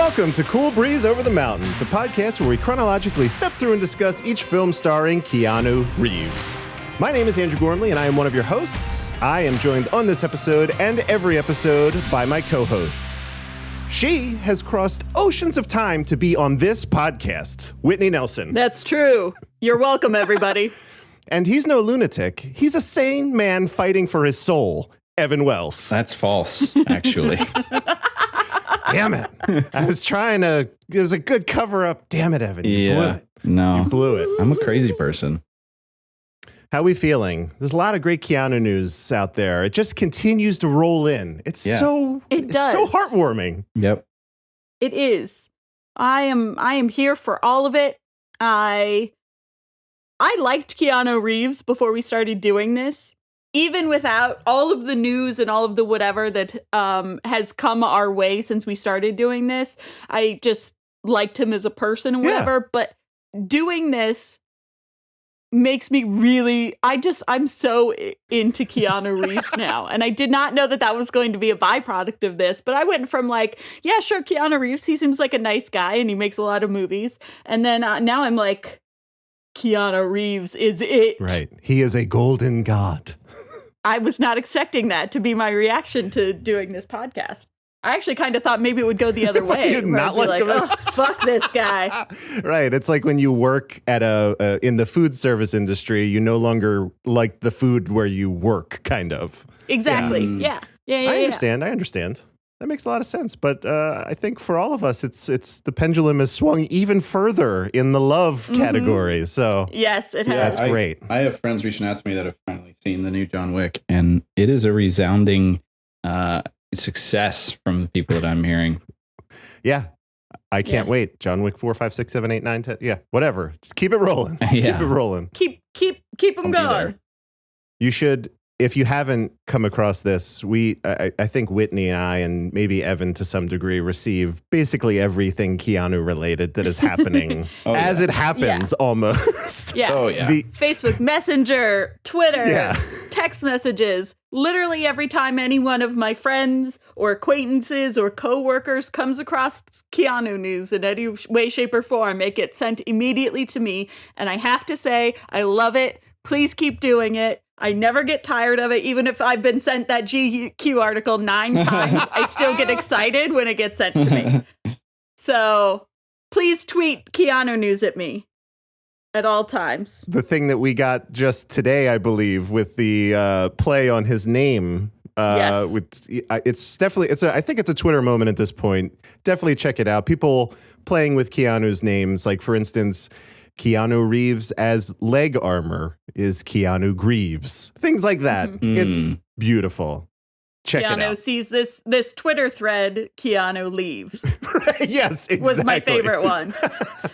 Welcome to Cool Breeze Over the Mountains, a podcast where we chronologically step through and discuss each film starring Keanu Reeves. My name is Andrew Gormley, and I am one of your hosts. I am joined on this episode and every episode by my co-hosts. She has crossed oceans of time to be on this podcast, Whitney Nelson. That's true. You're welcome, everybody. And he's no lunatic. He's a sane man fighting for his soul, Evan Wells. That's false, actually. Damn it. I was trying to, it was a good cover up. Damn it, Evan. You blew it. No. You blew it. I'm a crazy person. How are we feeling? There's a lot of great Keanu news out there. It just continues to roll in. It's so heartwarming. Yep. It is. I am here for all of it. I liked Keanu Reeves before we started doing this. Even without all of the news and all of the whatever that has come our way since we started doing this, I just liked him as a person and whatever. Yeah. But doing this makes me really, I'm so into Keanu Reeves now. And I did not know that was going to be a byproduct of this. But I went from like, yeah, sure, Keanu Reeves, he seems like a nice guy and he makes a lot of movies. And then now I'm like, Keanu Reeves is it. Right. He is a golden god. I was not expecting that to be my reaction to doing this podcast. I actually kind of thought maybe it would go the other way. You'd not like oh, fuck this guy. Right. It's like when you work at in the food service industry, you no longer like the food where you work, kind of. Exactly. Yeah. I understand. That makes a lot of sense. But I think for all of us, it's the pendulum has swung even further in the love category. So yes, it has. That's great. I have friends reaching out to me that have finally seen the new John Wick, and it is a resounding success from the people that I'm hearing. Yeah. I can't wait. John Wick 4, 5, 6, 7, 8, 9, 10. Yeah, whatever. Just keep it rolling. Keep it rolling. Keep them going. You should. If you haven't come across this, I think Whitney and I, and maybe Evan to some degree, receive basically everything Keanu related that is happening as it happens almost. Yeah. Oh, yeah. Facebook Messenger, Twitter, text messages. Literally every time any one of my friends or acquaintances or coworkers comes across Keanu news in any way, shape, or form, it gets sent immediately to me. And I have to say, I love it. Please keep doing it. I never get tired of it. Even if I've been sent that GQ article 9 times, I still get excited when it gets sent to me. So please tweet Keanu news at me at all times. The thing that we got just today, I believe, with the play on his name. Yes. It's definitely, I think it's a Twitter moment at this point. Definitely check it out. People playing with Keanu's names, like for instance, Keanu Reeves as leg armor is Keanu Greaves. Things like that. It's beautiful. Check it out. Keanu sees this Twitter thread, Keanu leaves. Yes, exactly. Was my favorite one.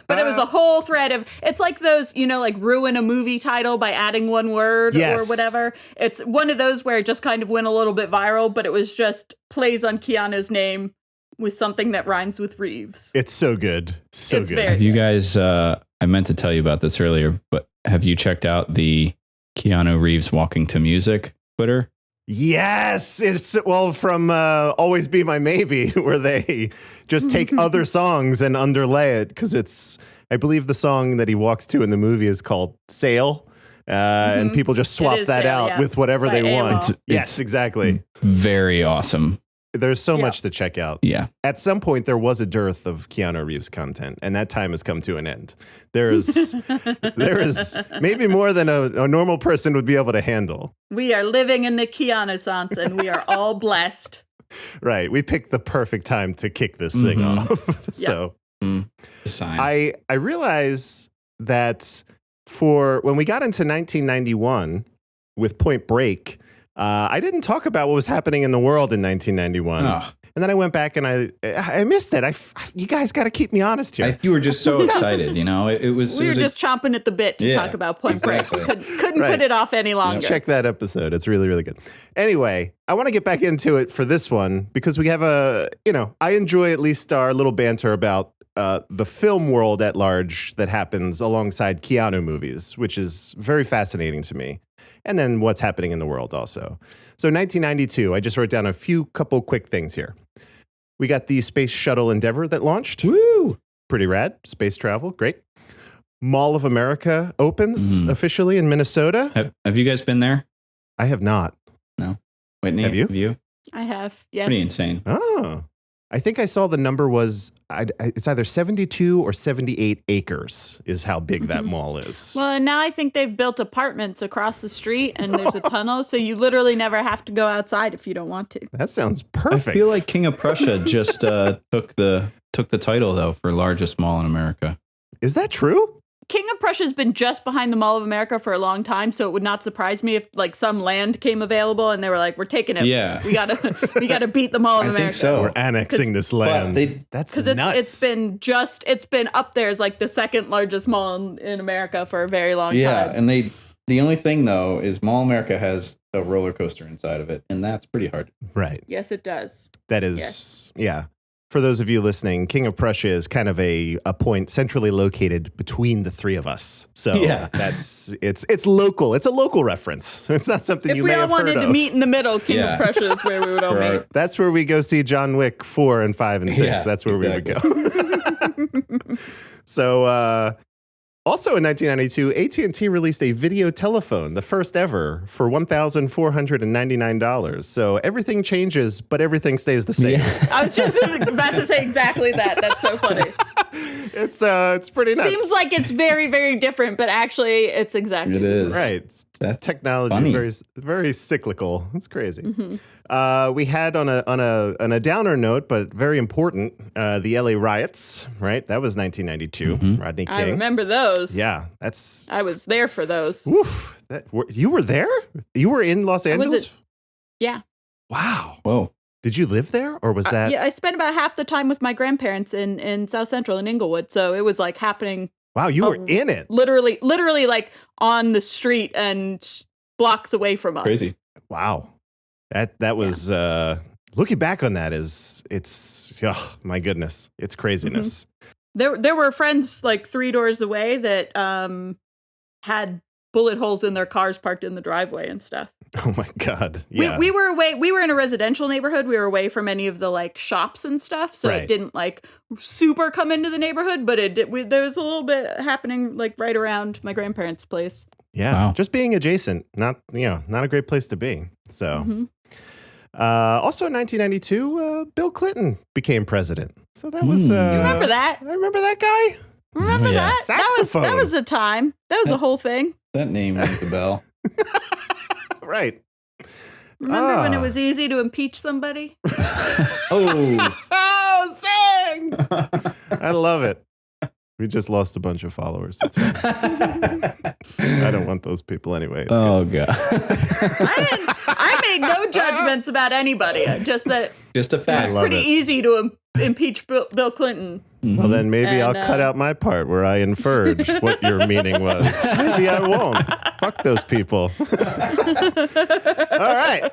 But it was a whole thread of, it's like those, like ruin a movie title by adding one word or whatever. It's one of those where it just kind of went a little bit viral, but it was just plays on Keanu's name with something that rhymes with Reeves. It's so good. So good. Have you guys, I meant to tell you about this earlier, but have you checked out the Keanu Reeves walking to music Twitter? Yes, it's from Always Be My Maybe, where they just take other songs and underlay it, because I believe the song that he walks to in the movie is called Sail, and people just swap that out with whatever they want. Yes, exactly. Very awesome. There's so much to check out. Yeah. At some point, there was a dearth of Keanu Reeves content, and that time has come to an end. There is maybe more than a normal person would be able to handle. We are living in the Keanu-sance, and we are all blessed. Right. We picked the perfect time to kick this thing off. So I realize that when we got into 1991 with Point Break, I didn't talk about what was happening in the world in 1991. And then I went back and I missed it. You guys got to keep me honest here. You were just so excited, We were just chomping at the bit to talk about Point Break. Couldn't put it off any longer. Check that episode. It's really, really good. Anyway, I want to get back into it for this one because we have I enjoy at least our little banter about the film world at large that happens alongside Keanu movies, which is very fascinating to me. And then what's happening in the world also. So 1992, I just wrote down couple quick things here. We got the Space Shuttle Endeavour that launched. Woo! Pretty rad. Space travel. Great. Mall of America opens officially in Minnesota. Have you guys been there? I have not. No. Whitney, have you? I have, yes. Pretty insane. Oh. I think I saw the number was, it's either 72 or 78 acres is how big that mall is. Well, and now I think they've built apartments across the street and there's a tunnel, so you literally never have to go outside if you don't want to. That sounds perfect. I feel like King of Prussia just took the title, though, for largest mall in America. Is that true? King of Prussia has been just behind the Mall of America for a long time, so it would not surprise me if like some land came available and they were like, "We're taking it. Yeah, we gotta beat the Mall of America." Think so. We're annexing this land. That's nuts. It's been up there as like the second largest mall in America for a very long time. Yeah, and the only thing though is Mall America has a roller coaster inside of it, and that's pretty hard. Right. Yes, it does. That is, yeah. For those of you listening, King of Prussia is kind of a point centrally located between the three of us. So it's local. It's a local reference. It's not something you may have heard of. If we all wanted to meet in the middle, King of Prussia is where we would all meet. That's where we go see John Wick 4 and 5 and 6. Yeah, that's where we would go. So also in 1992, AT&T released a video telephone, the first ever, for $1,499. So everything changes, but everything stays the same. Yeah. I was just about to say exactly that. That's so funny. It's pretty nuts. Seems like it's very, very different, but actually it's exactly the same. Right. That's technology funny. very, very cyclical. It's crazy. We had on a downer note, but very important, the LA riots. Right, that was 1992. Rodney King. I remember those. Yeah, I was there for those. Oof. You were there? You were in Los Angeles? Yeah. Wow. Whoa. Did you live there, or was that? Yeah, I spent about half the time with my grandparents in South Central in Inglewood, so it was like happening. Wow, you were in it. Literally like on the street and blocks away from us. Crazy. Wow. That was looking back on that oh my goodness. It's craziness. There were friends like 3 doors away that had bullet holes in their cars parked in the driveway and stuff. Oh my God. Yeah. We were away. We were in a residential neighborhood. We were away from any of the like shops and stuff. So it didn't like super come into the neighborhood, but there was a little bit happening like right around my grandparents' place. Yeah. Wow. Just being adjacent, not a great place to be. So, also in 1992, Bill Clinton became president. So that was, you remember that? I remember that guy. Remember that? Saxophone. That was a time. That was a whole thing. That name rings a bell. Right. Remember when it was easy to impeach somebody? Oh, sing! I love it. We just lost a bunch of followers. That's fine. I don't want those people anyway. It's God. I made no judgments about anybody. Just a fact. It's pretty easy to impeach Bill Clinton. Well, then maybe I'll cut out my part where I inferred what your meaning was. Maybe I won't. Fuck those people. All right.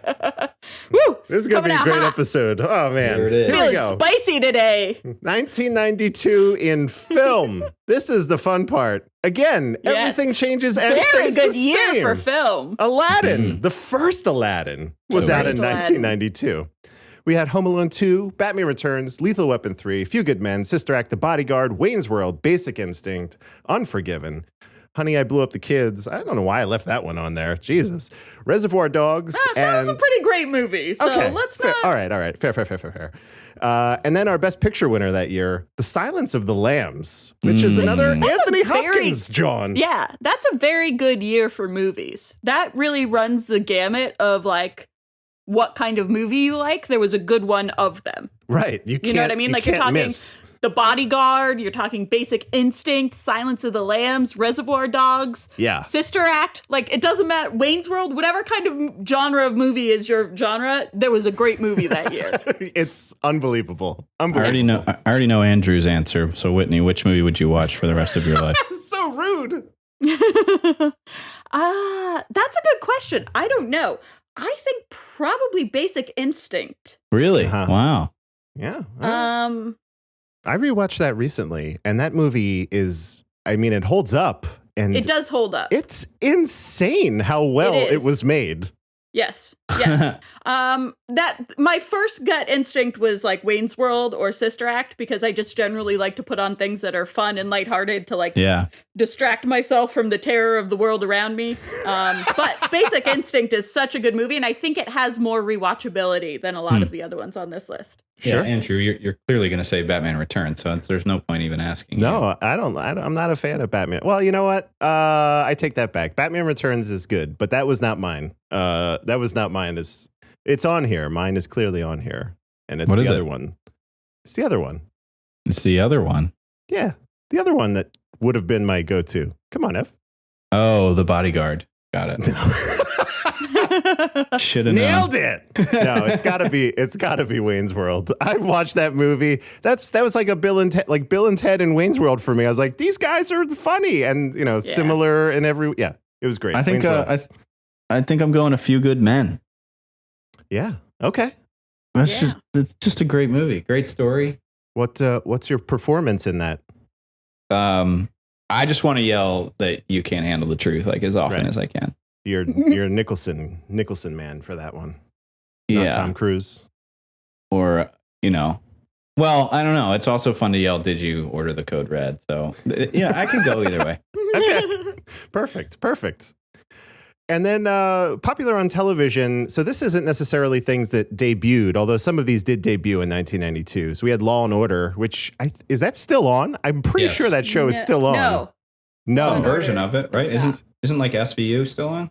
Woo! This is going to be a great episode. Oh, man. Here it is. Here we go. Spicy today. 1992 in film. This is the fun part. Again, everything changes and very stays good the year same. for film. Aladdin, the first Aladdin, was out in 1992. We had Home Alone 2, Batman Returns, Lethal Weapon 3, Few Good Men, Sister Act, The Bodyguard, Wayne's World, Basic Instinct, Unforgiven, Honey, I Blew Up the Kids. I don't know why I left that one on there. Jesus. Reservoir Dogs. That was a pretty great movie. So let's not. All right. Fair. And then our Best Picture winner that year, The Silence of the Lambs, which is another Anthony Hopkins, John. Yeah, that's a very good year for movies. That really runs the gamut of like what kind of movie you like. There was a good one of them. Right. You know what I mean? Like you're talking miss. The Bodyguard, you're talking Basic Instinct, Silence of the Lambs, Reservoir Dogs, Sister Act. Like it doesn't matter. Wayne's World, whatever kind of genre of movie is your genre, there was a great movie that year. It's unbeliable. I already know Andrew's answer. So Whitney, which movie would you watch for the rest of your life? So rude. That's a good question. I don't know. I think probably Basic Instinct. Really? Wow. Yeah. I rewatched that recently, and that movie it holds up. And it does hold up. It's insane how well it was made. Yes. Yes. That my first gut instinct was like Wayne's World or Sister Act, because I just generally like to put on things that are fun and lighthearted to like distract myself from the terror of the world around me. But Basic Instinct is such a good movie, and I think it has more rewatchability than a lot of the other ones on this list. Yeah, Andrew, you're clearly going to say Batman Returns, so there's no point even asking. No, I'm not a fan of Batman. Well, you know what? I take that back. Batman Returns is good, but that was not mine. That was not mine. It's on here. Mine is clearly on here, and it's the other one. It's the other one. It's the other one. Yeah, the other one that would have been my go-to. Come on, F. Oh, The Bodyguard. Got it. Should have nailed it. No, it's gotta be Wayne's World. I watched that movie. That was like a Bill and Ted in Wayne's World for me. I was like, these guys are funny and similar in every. Yeah, it was great. I think I think I'm going A Few Good Men. Yeah. Okay. It's just a great movie. Great story. What's your performance in that? I just want to yell that you can't handle the truth like as often as I can. You're a Nicholson man for that one. Not Tom Cruise. Or, well, I don't know. It's also fun to yell, did you order the code red? So, I can go either way. Okay. Perfect. And then popular on television. So this isn't necessarily things that debuted, although some of these did debut in 1992. So we had Law and Order, which is that still on? I'm pretty sure that show is still on. No. Some version of it, right? Isn't like SVU still on?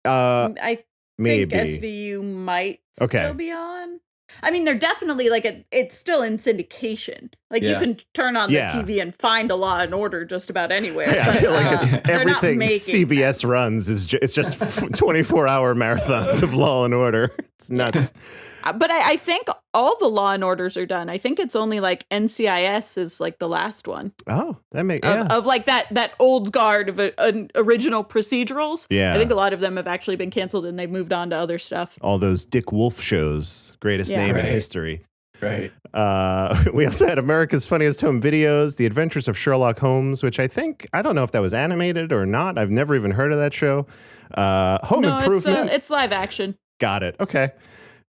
I think SVU might still be on. I mean, they're definitely it's still in syndication. You can turn on the TV and find a Law and Order just about anywhere. Yeah, I feel like it's everything CBS runs is it's just 24-hour marathons of Law and Order. It's nuts. But I think all the Law and Orders are done. I think it's only NCIS is the last one. Oh, that makes of that old guard of original procedurals. Yeah, I think a lot of them have actually been canceled and they've moved on to other stuff. All those Dick Wolf shows, greatest name in history. Right. We also had America's Funniest Home Videos, The Adventures of Sherlock Holmes, which I don't know if that was animated or not. I've never even heard of that show. Home Improvement. It's live action. Got it. Okay.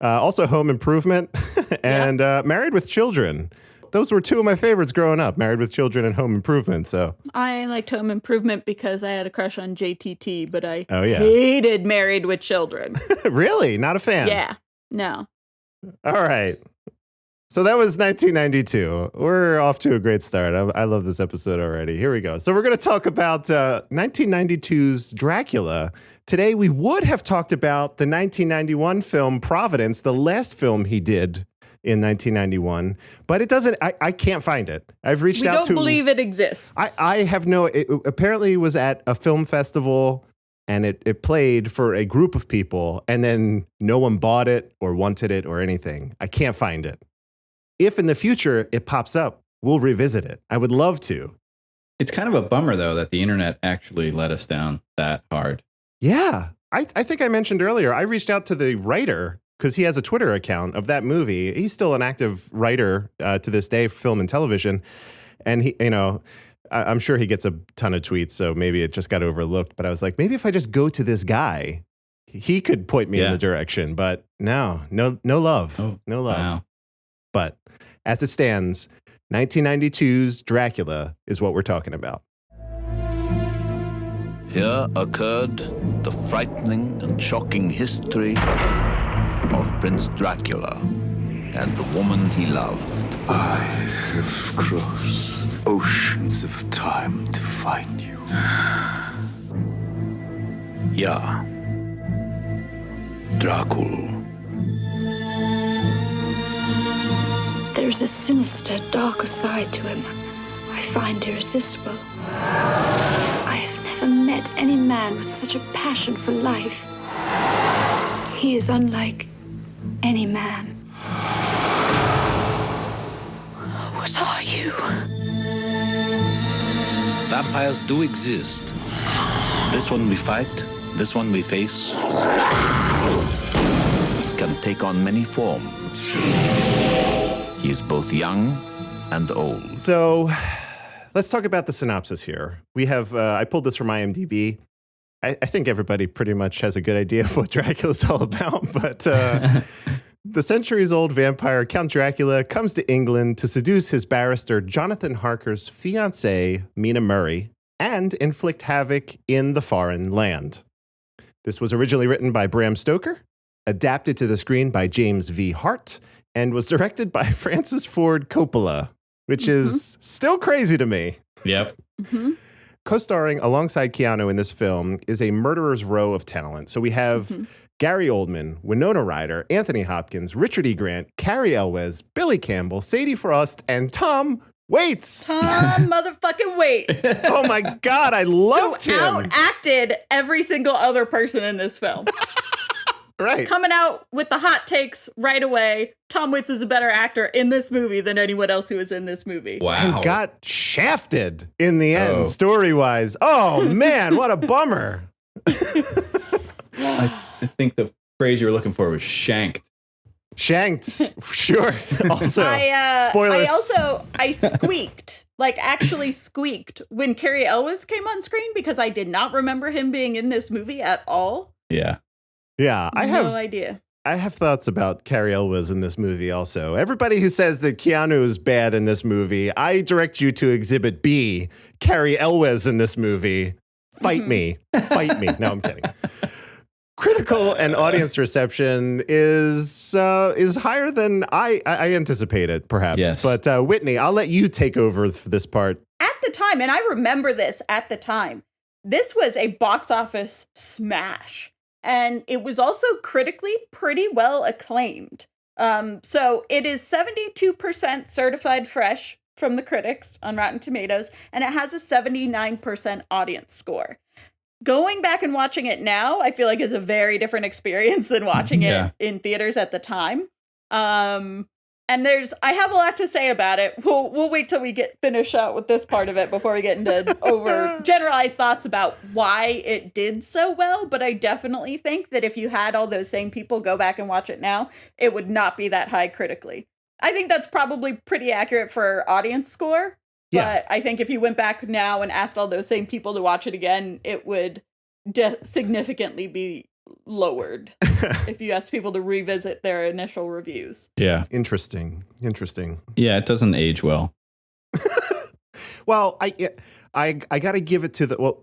Also Home Improvement and Married with Children. Those were two of my favorites growing up, Married with Children and Home Improvement. So I liked Home Improvement because I had a crush on JTT, but I hated Married with Children. Really? Not a fan? Yeah. No. All right. So that was 1992. We're off to a great start. I love this episode already. Here we go. So we're going to talk about 1992's Dracula. Today, we would have talked about the 1991 film Providence, the last film he did in 1991, but it doesn't, I can't find it. I've reached out to... We don't believe it exists. I have apparently it was at a film festival and it played for a group of people and then no one bought it or wanted it or anything. I can't find it. If in the future it pops up, we'll revisit it. I would love to. It's kind of a bummer, though, that the internet actually let us down that hard. Yeah. I think I mentioned earlier, I reached out to the writer because he has a Twitter account of that movie. He's still an active writer to this day for film and television. And he, I'm sure he gets a ton of tweets, so maybe it just got overlooked. But I was like, maybe if I just go to this guy, he could point me in the direction. But no love. Oh, no love. Wow. But as it stands, 1992's Dracula is what we're talking about. Here occurred the frightening and shocking history of Prince Dracula and the woman he loved. I have crossed oceans of time to find you. Yeah. Dracula. There's a sinister, darker side to him I find irresistible. I have never met any man with such a passion for life. He is unlike any man. What are you? Vampires do exist. This one we fight, this one we face. Can take on many forms. He is both young and old. So let's talk about the synopsis here. We have, I pulled this from IMDb. I think everybody pretty much has a good idea of what Dracula's all about, but the centuries-old vampire Count Dracula comes to England to seduce his barrister Jonathan Harker's fiancée, Mina Murray, and inflict havoc in the foreign land. This was originally written by Bram Stoker, adapted to the screen by James V. Hart, and was directed by Francis Ford Coppola, which is still crazy to me. Yep. Co-starring alongside Keanu in this film is a murderer's row of talent. So we have Gary Oldman, Winona Ryder, Anthony Hopkins, Richard E. Grant, Cary Elwes, Billy Campbell, Sadie Frost, and Tom Waits. Tom motherfucking Waits. Oh my God, I loved him. Outacted every single other person in this film. Right. Coming out with the hot takes right away. Tom Waits is a better actor in this movie than anyone else who was in this movie. Wow. And got shafted in the end, story-wise. Oh, man, what a bummer. I think the phrase you were looking for was shanked. Shanked. Sure. Also, spoilers. I squeaked, like actually squeaked when Cary Elwes came on screen because I did not remember him being in this movie at all. Yeah. Yeah, I have no idea. I have thoughts about Cary Elwes in this movie also. Everybody who says that Keanu is bad in this movie, I direct you to Exhibit B, Cary Elwes in this movie. Fight me. Fight me. No, I'm kidding. Critical and audience reception is higher than I anticipated, perhaps. Yes. But Whitney, I'll let you take over for this part. At the time, and I remember this at the time, this was a box office smash. And it was also critically pretty well acclaimed. So it is 72% certified fresh from the critics on Rotten Tomatoes, and it has a 79% audience score. Going back and watching it now, I feel like is a very different experience than watching it in theaters at the time. And I have a lot to say about it. We'll wait till we finish out with this part of it before we get into over generalized thoughts about why it did so well. But I definitely think that if you had all those same people go back and watch it now, it would not be that high critically. I think that's probably pretty accurate for audience score. Yeah. But I think if you went back now and asked all those same people to watch it again, it would significantly be lowered if you ask people to revisit their initial reviews. Yeah. Interesting. Yeah, it doesn't age well. Well, I got to give it to the. Well,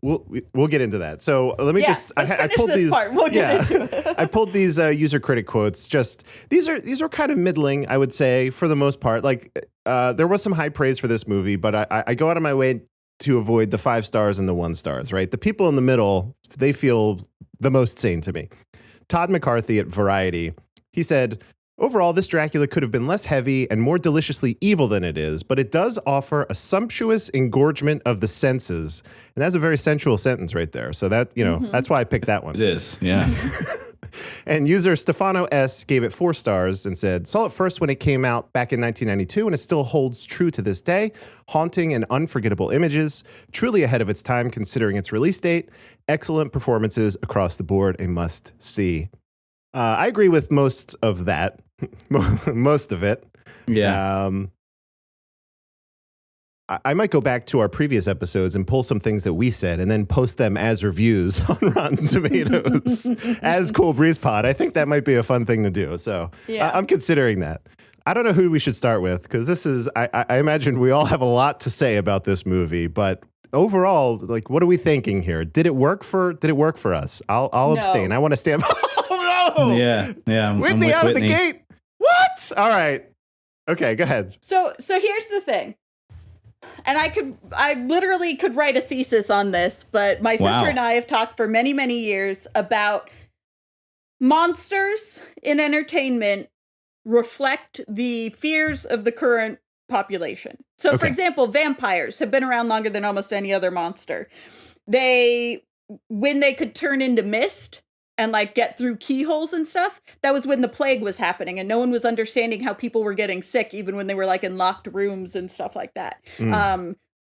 we'll get into that. So let me I pulled these. We'll get into it. I pulled these user critic quotes. Just these are kind of middling, I would say, for the most part. Like there was some high praise for this movie, but I go out of my way to avoid the 5 stars and the 1 stars. Right, the people in the middle, they feel the most sane to me. Todd McCarthy at Variety, he said, overall, this Dracula could have been less heavy and more deliciously evil than it is, but it does offer a sumptuous engorgement of the senses. And that's a very sensual sentence right there. So that, that's why I picked that one. It is, yeah. And user Stefano S gave it 4 stars and said, saw it first when it came out back in 1992, and it still holds true to this day. Haunting and unforgettable images, truly ahead of its time considering its release date. Excellent performances across the board, a must-see. I agree with most of that, most of it. Yeah. I might go back to our previous episodes and pull some things that we said and then post them as reviews on Rotten Tomatoes as Cool Breeze Pod. I think that might be a fun thing to do. So I'm considering that. I don't know who we should start with because this is, I imagine we all have a lot to say about this movie, but overall, like, what are we thinking here? Did it work for us? I'll abstain. I want to stand. Oh no! Yeah. Whitney out of the gate. What? All right. Okay, go ahead. So here's the thing. And I literally could write a thesis on this, but my sister and I have talked for many, many years about monsters in entertainment reflect the fears of the current population. So, for example, vampires have been around longer than almost any other monster. When they could turn into mist and like get through keyholes and stuff, that was when the plague was happening and no one was understanding how people were getting sick, even when they were like in locked rooms and stuff like that.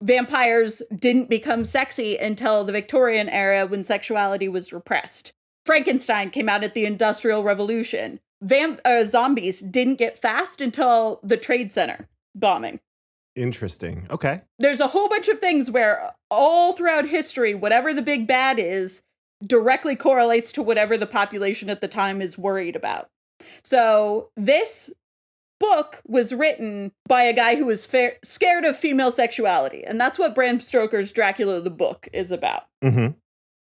Vampires didn't become sexy until the Victorian era when sexuality was repressed. Frankenstein came out at the Industrial Revolution. Zombies didn't get fast until the Trade Center bombing. Interesting. Okay. There's a whole bunch of things where all throughout history, whatever the big bad is, directly correlates to whatever the population at the time is worried about. So this book was written by a guy who was scared of female sexuality. And that's what Bram Stoker's Dracula the book is about. Mm-hmm.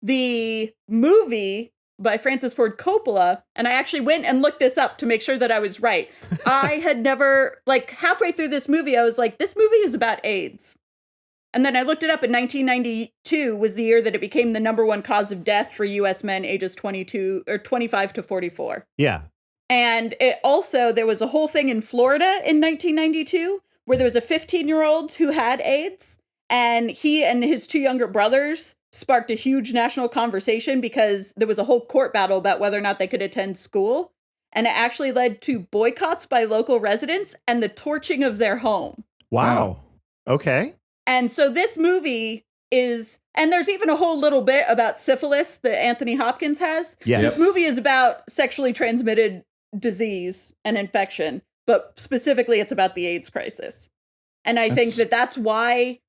The movie by Francis Ford Coppola, and I actually went and looked this up to make sure that I was right. I had never, like, halfway through this movie, I was like, this movie is about AIDS. And then I looked it up, in 1992 was the year that it became the #1 cause of death for U.S. men ages 25 to 44. Yeah. And it also, there was a whole thing in Florida in 1992 where there was a 15-year-old who had AIDS, and he and his 2 younger brothers sparked a huge national conversation because there was a whole court battle about whether or not they could attend school. And it actually led to boycotts by local residents and the torching of their home. Wow. Okay. And so this movie is, and there's even a whole little bit about syphilis that Anthony Hopkins has. Yes. This movie is about sexually transmitted disease and infection, but specifically it's about the AIDS crisis. And I think that's why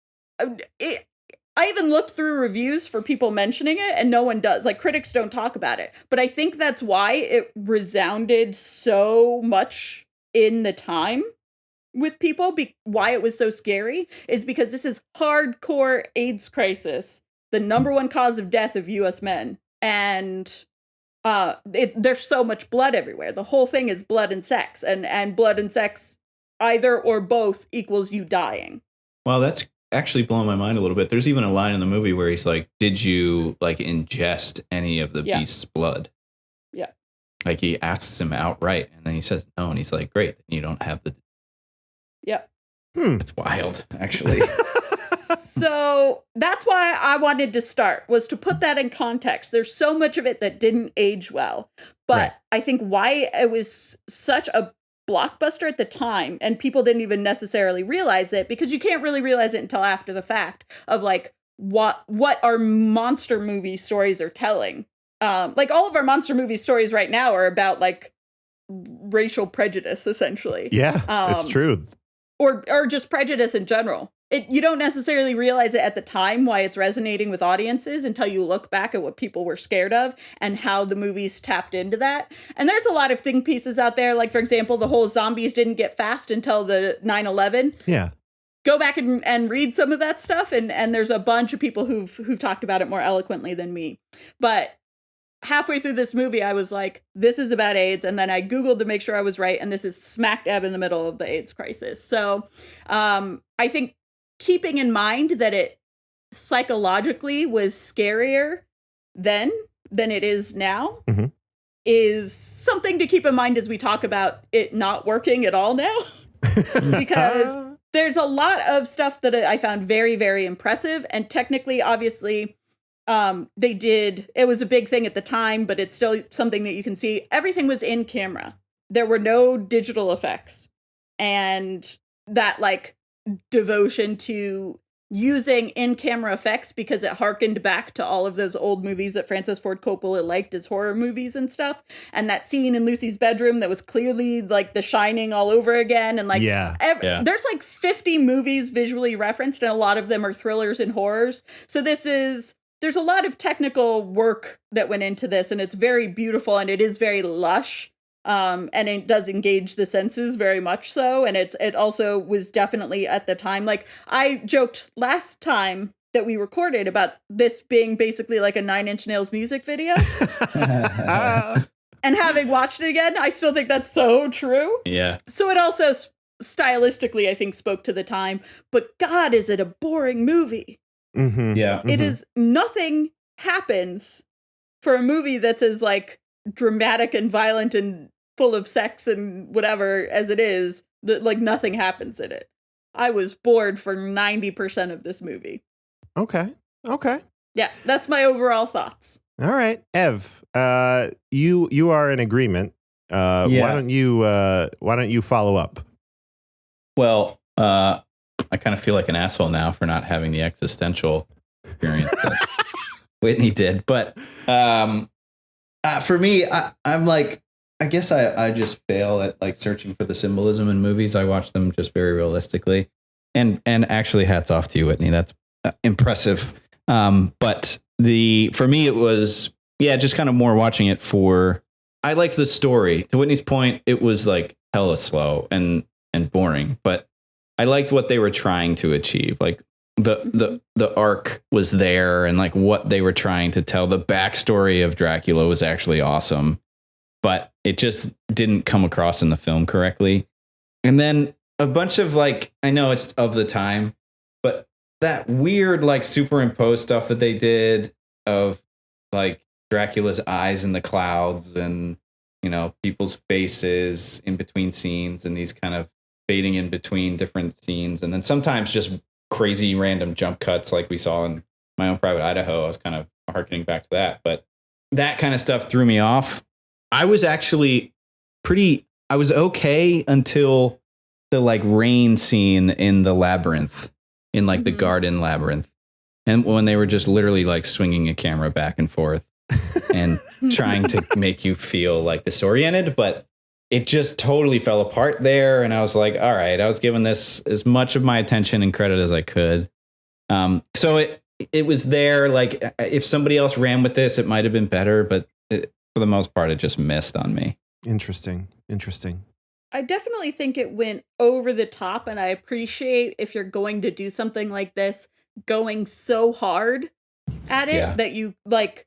I even looked through reviews for people mentioning it, and no one does. Like, critics don't talk about it. But I think that's why it resounded so much in the time with people. Why it was so scary is because this is hardcore AIDS crisis, the #1 cause of death of U.S. men. And there's so much blood everywhere. The whole thing is blood and sex. And blood and sex, either or both, equals you dying. Well, that's actually blowing my mind a little bit. There's even a line in the movie where he's like, did you like ingest any of the beast's blood? Yeah. Like he asks him outright, and then he says no, and he's like, great, you don't have the. Yep. It's wild, actually. So that's why I wanted to start, was to put that in context. There's so much of it that didn't age well, but Right. I think why it was such a blockbuster at the time, and people didn't even necessarily realize it, because you can't really realize it until after the fact of like what our monster movie stories are telling. Like all of our monster movie stories right now are about like racial prejudice, essentially. Yeah, it's true. Or just prejudice in general. You don't necessarily realize it at the time why it's resonating with audiences until you look back at what people were scared of and how the movies tapped into that. And there's a lot of think pieces out there. Like, for example, the whole zombies didn't get fast until the 9/11. Yeah. Go back and read some of that stuff. And there's a bunch of people who've talked about it more eloquently than me. But halfway through this movie, I was like, this is about AIDS. And then I Googled to make sure I was right. And this is smack dab in the middle of the AIDS crisis. So I think keeping in mind that it psychologically was scarier then than it is now is something to keep in mind as we talk about it not working at all now. Because there's a lot of stuff that I found very, very impressive. And technically, obviously, it was a big thing at the time, but it's still something that you can see. Everything was in camera. There were no digital effects. And that like devotion to using in-camera effects, because it harkened back to all of those old movies that Francis Ford Coppola liked as horror movies and stuff. And that scene in Lucy's bedroom that was clearly like The Shining all over again. And like, there's like 50 movies visually referenced, and a lot of them are thrillers and horrors. So there's a lot of technical work that went into this, and it's very beautiful, and it is very lush. And it does engage the senses very much so. And it also was definitely at the time, like I joked last time that we recorded about this being basically like a 9 Inch Nails music video. And having watched it again, I still think that's so true. Yeah. So it also stylistically, I think, spoke to the time, but God, is it a boring movie? Mm-hmm. Yeah. It is, nothing happens for a movie that's as like dramatic and violent and full of sex and whatever as it is, that like nothing happens in it. I was bored for 90% of this movie. Okay. Yeah, that's my overall thoughts. All right, Ev, you are in agreement. Why don't you follow up? Well, I kind of feel like an asshole now for not having the existential experience that Whitney did, but for me, I'm like, I guess I just fail at like searching for the symbolism in movies. I watch them just very realistically, and actually, hats off to you, Whitney. That's impressive. But for me, it was, just kind of more watching it for, I liked the story. To Whitney's point, it was like hella slow and boring, but I liked what they were trying to achieve. Like the arc was there, and like what they were trying to tell. The backstory of Dracula was actually awesome, but it just didn't come across in the film correctly. And then a bunch of like, I know it's of the time, but that weird like superimposed stuff that they did of like Dracula's eyes in the clouds and, you know, people's faces in between scenes and these kind of fading in between different scenes. And then sometimes just crazy random jump cuts like we saw in My Own Private Idaho. I was kind of harkening back to that, but that kind of stuff threw me off. I was actually I was okay until the like rain scene in the labyrinth, in like the garden labyrinth. And when they were just literally like swinging a camera back and forth and trying to make you feel like disoriented, but it just totally fell apart there. And I was like, all right, I was giving this as much of my attention and credit as I could. So it was there. Like if somebody else ran with this, it might've been better, but for the most part, it just missed on me. Interesting. I definitely think it went over the top, and I appreciate if you're going to do something like this, going so hard at it that you like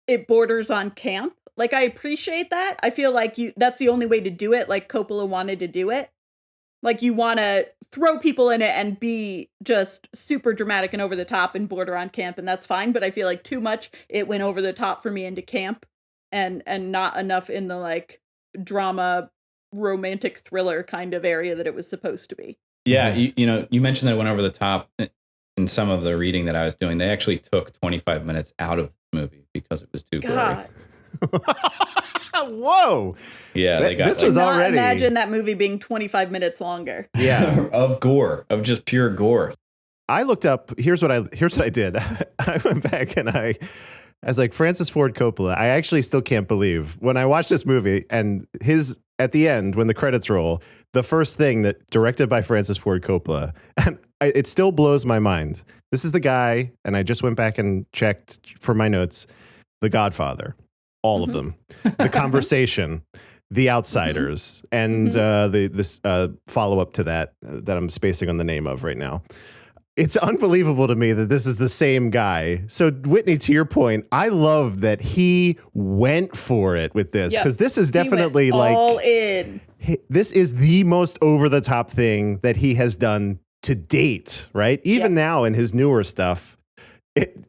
it borders on camp. Like I appreciate that. I feel like that's the only way to do it. Like Coppola wanted to do it. Like you want to throw people in it and be just super dramatic and over the top and border on camp, and that's fine. But I feel like too much, it went over the top for me into camp, and not enough in the like drama, romantic thriller kind of area that it was supposed to be. Yeah, you mentioned that it went over the top in some of the reading that I was doing. They actually took 25 minutes out of the movie because it was too gory. Whoa! Yeah, they got this was already. Imagine that movie being 25 minutes longer. Yeah, of gore, of just pure gore. I looked up. Here's what I did. I went back and I was like, Francis Ford Coppola. I actually still can't believe when I watched this movie and at the end, when the credits roll, the first thing that directed by Francis Ford Coppola, and it still blows my mind. This is the guy, and I just went back and checked for my notes, The Godfather, all of them, The Conversation, The Outsiders, and this follow-up to that I'm spacing on the name of right now. It's unbelievable to me that this is the same guy. So, Whitney, to your point, I love that he went for it with this, because this is definitely like all in. This is the most over-the-top thing that he has done to date, right? Even now in his newer stuff,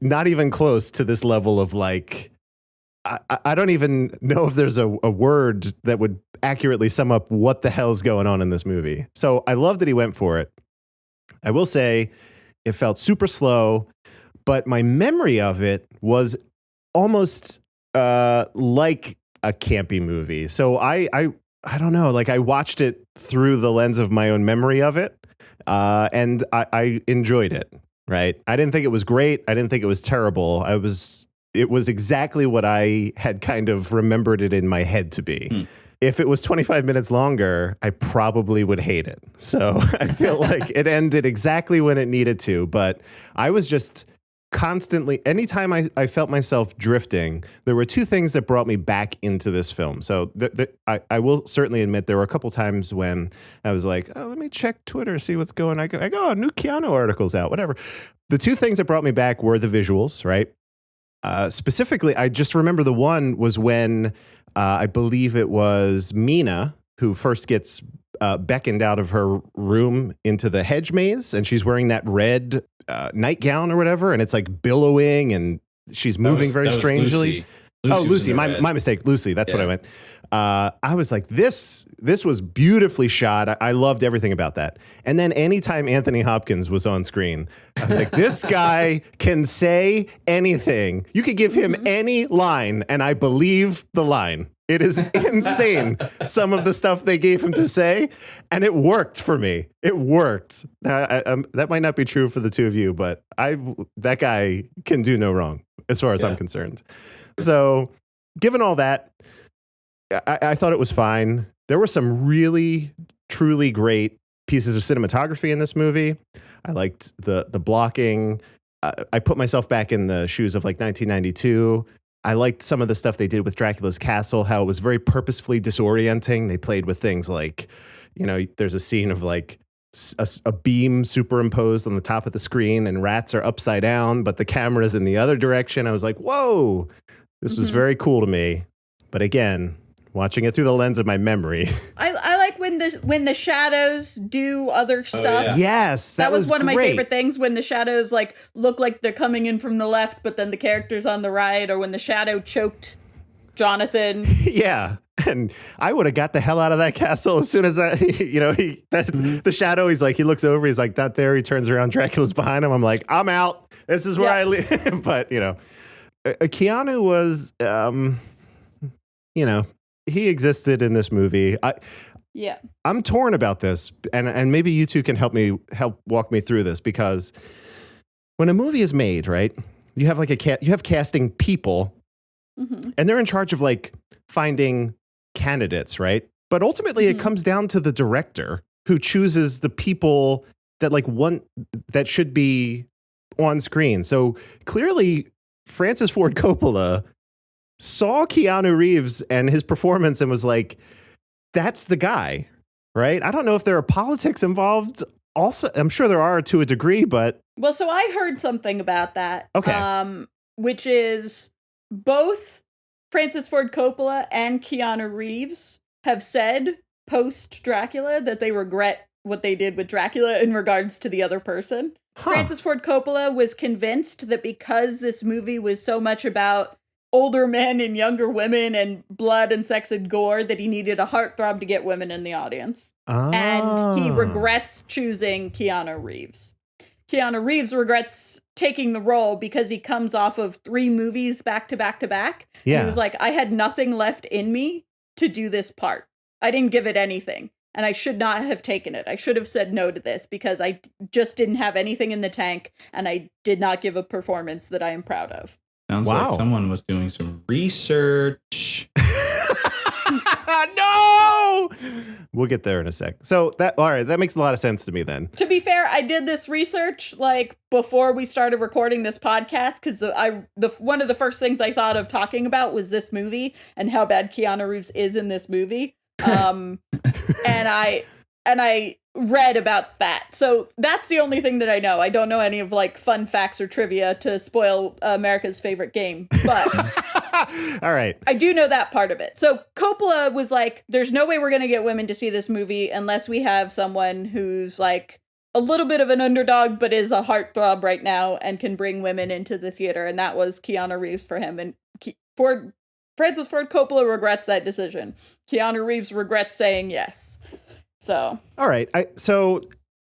not even close to this level of like, I don't even know if there's a word that would accurately sum up what the hell's going on in this movie. So I love that he went for it. I will say it felt super slow, but my memory of it was almost like a campy movie. So I don't know, like I watched it through the lens of my own memory of it, and I enjoyed it, right? I didn't think it was great. I didn't think it was terrible. It was exactly what I had kind of remembered it in my head to be. If it was 25 minutes longer, I probably would hate it. So I feel like it ended exactly when it needed to. But I was just constantly, anytime I felt myself drifting, there were two things that brought me back into this film. So I will certainly admit there were a couple times when I was like, oh, let me check Twitter, see what's going on. I go, oh, new Keanu article's out, whatever. The two things that brought me back were the visuals, right? Specifically, I just remember the one was when I believe it was Mina who first gets beckoned out of her room into the hedge maze, and she's wearing that red nightgown or whatever, and it's like billowing, and she's moving very strangely. Lucy, my mistake. Lucy, that's what I meant. I was like, this was beautifully shot. I loved everything about that. And then anytime Anthony Hopkins was on screen, I was like, this guy can say anything. You could give him any line, and I believe the line. It is insane, some of the stuff they gave him to say, and it worked for me. It worked. That might not be true for the two of you, but that guy can do no wrong as far as I'm concerned. So, given all that, I thought it was fine. There were some really, truly great pieces of cinematography in this movie. I liked the blocking. I put myself back in the shoes of like 1992. I liked some of the stuff they did with Dracula's castle, how it was very purposefully disorienting. They played with things like, there's a scene of like a beam superimposed on the top of the screen and rats are upside down, but the camera's in the other direction. I was like, whoa, this was very cool to me. But again, watching it through the lens of my memory. I like when the shadows do other stuff. Oh, yeah. Yes, that was one of my favorite things, when the shadows like look like they're coming in from the left, but then the character's on the right, or when the shadow choked Jonathan. Yeah. And I would have got the hell out of that castle as soon as the shadow, he looks over, he's like, not there. He turns around, Dracula's behind him. I'm like, I'm out. This is where I live. But, Keanu was, he existed in this movie. I'm torn about this, and maybe you two can help walk me through this, because when a movie is made, right, you have you have casting people, and they're in charge of like finding candidates, right? But ultimately, it comes down to the director who chooses the people that that should be on screen. So clearly, Francis Ford Coppola saw Keanu Reeves and his performance and was like, that's the guy, right? I don't know if there are politics involved. Also, I'm sure there are to a degree, but... Well, so I heard something about that. Okay. Which is both Francis Ford Coppola and Keanu Reeves have said post-Dracula that they regret what they did with Dracula in regards to the other person. Francis Ford Coppola was convinced that because this movie was so much about older men and younger women and blood and sex and gore, that he needed a heartthrob to get women in the audience. And he regrets choosing Keanu Reeves. Keanu Reeves regrets taking the role because he comes off of 3 movies back to back to back. Yeah. He was like, I had nothing left in me to do this part. I didn't give it anything. And I should not have taken it. I should have said no to this because I just didn't have anything in the tank, and I did not give a performance that I am proud of. Sounds like someone was doing some research. No! We'll get there in a sec. So that makes a lot of sense to me then. To be fair, I did this research like before we started recording this podcast, because one of the first things I thought of talking about was this movie and how bad Keanu Reeves is in this movie. And I read about that. So that's the only thing that I know. I don't know any of like fun facts or trivia to spoil America's favorite game, but all right. I do know that part of it. So Coppola was like, there's no way we're going to get women to see this movie unless we have someone who's like a little bit of an underdog, but is a heartthrob right now and can bring women into the theater. And that was Keanu Reeves for him. And Francis Ford Coppola regrets that decision. Keanu Reeves regrets saying yes. So, all right.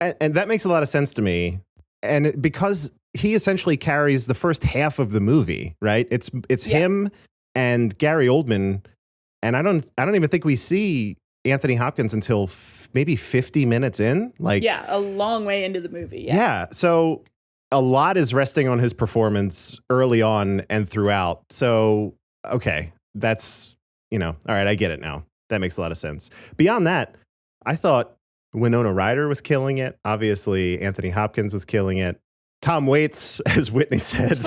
And that makes a lot of sense to me. And because he essentially carries the first half of the movie, right? It's him and Gary Oldman. And I don't even think we see Anthony Hopkins until maybe 50 minutes in. A long way into the movie. Yeah. So a lot is resting on his performance early on and throughout. So, okay, that's, all right, I get it now. That makes a lot of sense. Beyond that, I thought Winona Ryder was killing it. Obviously, Anthony Hopkins was killing it. Tom Waits, as Whitney said,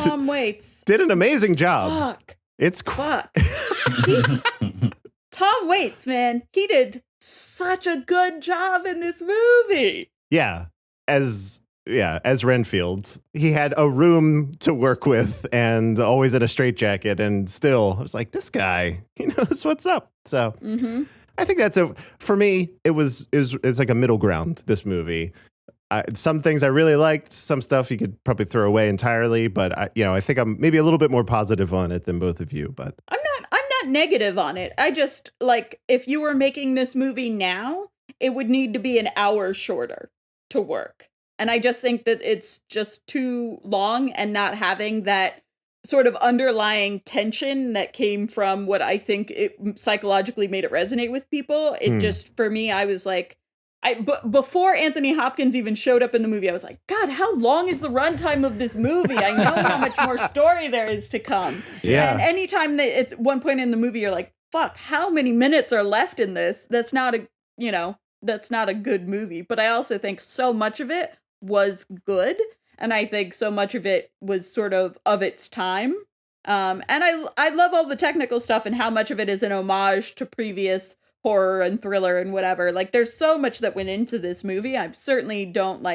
did an amazing job. Fuck. It's fuck. Tom Waits, man, he did such a good job in this movie. Yeah, as Renfield, he had a room to work with and always in a straitjacket, and still, I was like, this guy, he knows what's up. So. Mm-hmm. I think for me, it's like a middle ground, this movie. Some things I really liked, some stuff you could probably throw away entirely, but I think I'm maybe a little bit more positive on it than both of you, but I'm not negative on it. I just if you were making this movie now, it would need to be an hour shorter to work. And I just think that it's just too long, and not having that sort of underlying tension that came from what I think it psychologically made it resonate with people. It just, for me, I was like, before Anthony Hopkins even showed up in the movie, I was like, God, how long is the runtime of this movie? I know how much more story there is to come. Yeah. And anytime that at one point in the movie, you're like, fuck, how many minutes are left in this? That's not a good movie. But I also think so much of it was good. and I think so much of it was sort of its time. And I love all the technical stuff and how much of it is an homage to previous horror and thriller and whatever. Like, there's so much that went into this movie. I certainly don't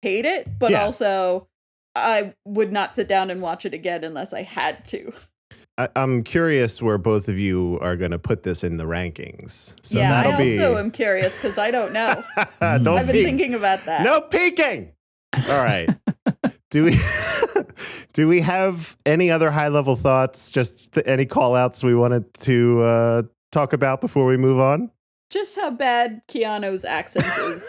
hate it, but also I would not sit down and watch it again unless I had to. I'm curious where both of you are going to put this in the rankings. So yeah, that'll I also am curious because I don't know. Don't I've been thinking about that. No peeking. All right. Do we have any other high level thoughts? Just any call outs we wanted to talk about before we move on? Just how bad Keanu's accent is.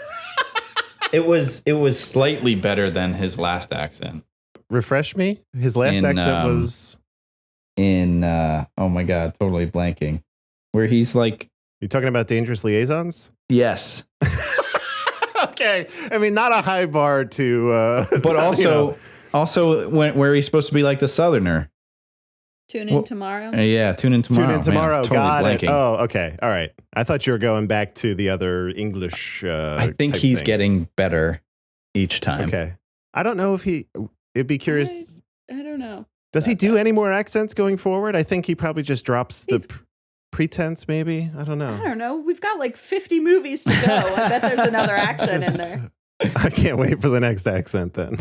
It was slightly better than his last accent. Refresh me. His last accent was in oh my god, totally blanking. Where he's like, you talking about Dangerous Liaisons? Yes. Okay. I mean, not a high bar to but also where he's supposed to be like the Southerner. Tune in tomorrow. Yeah, tune in tomorrow. Tune in tomorrow. Man, totally Got blanking. it. Oh, okay. All right. I thought you were going back to the other English. I think he's getting better each time. Okay. I don't know if it'd be curious. I don't know. Does he do any more accents going forward? I think he probably just drops the pretense, maybe. I don't know. I don't know. We've got 50 movies to go. I bet there's another accent in there. I can't wait for the next accent then.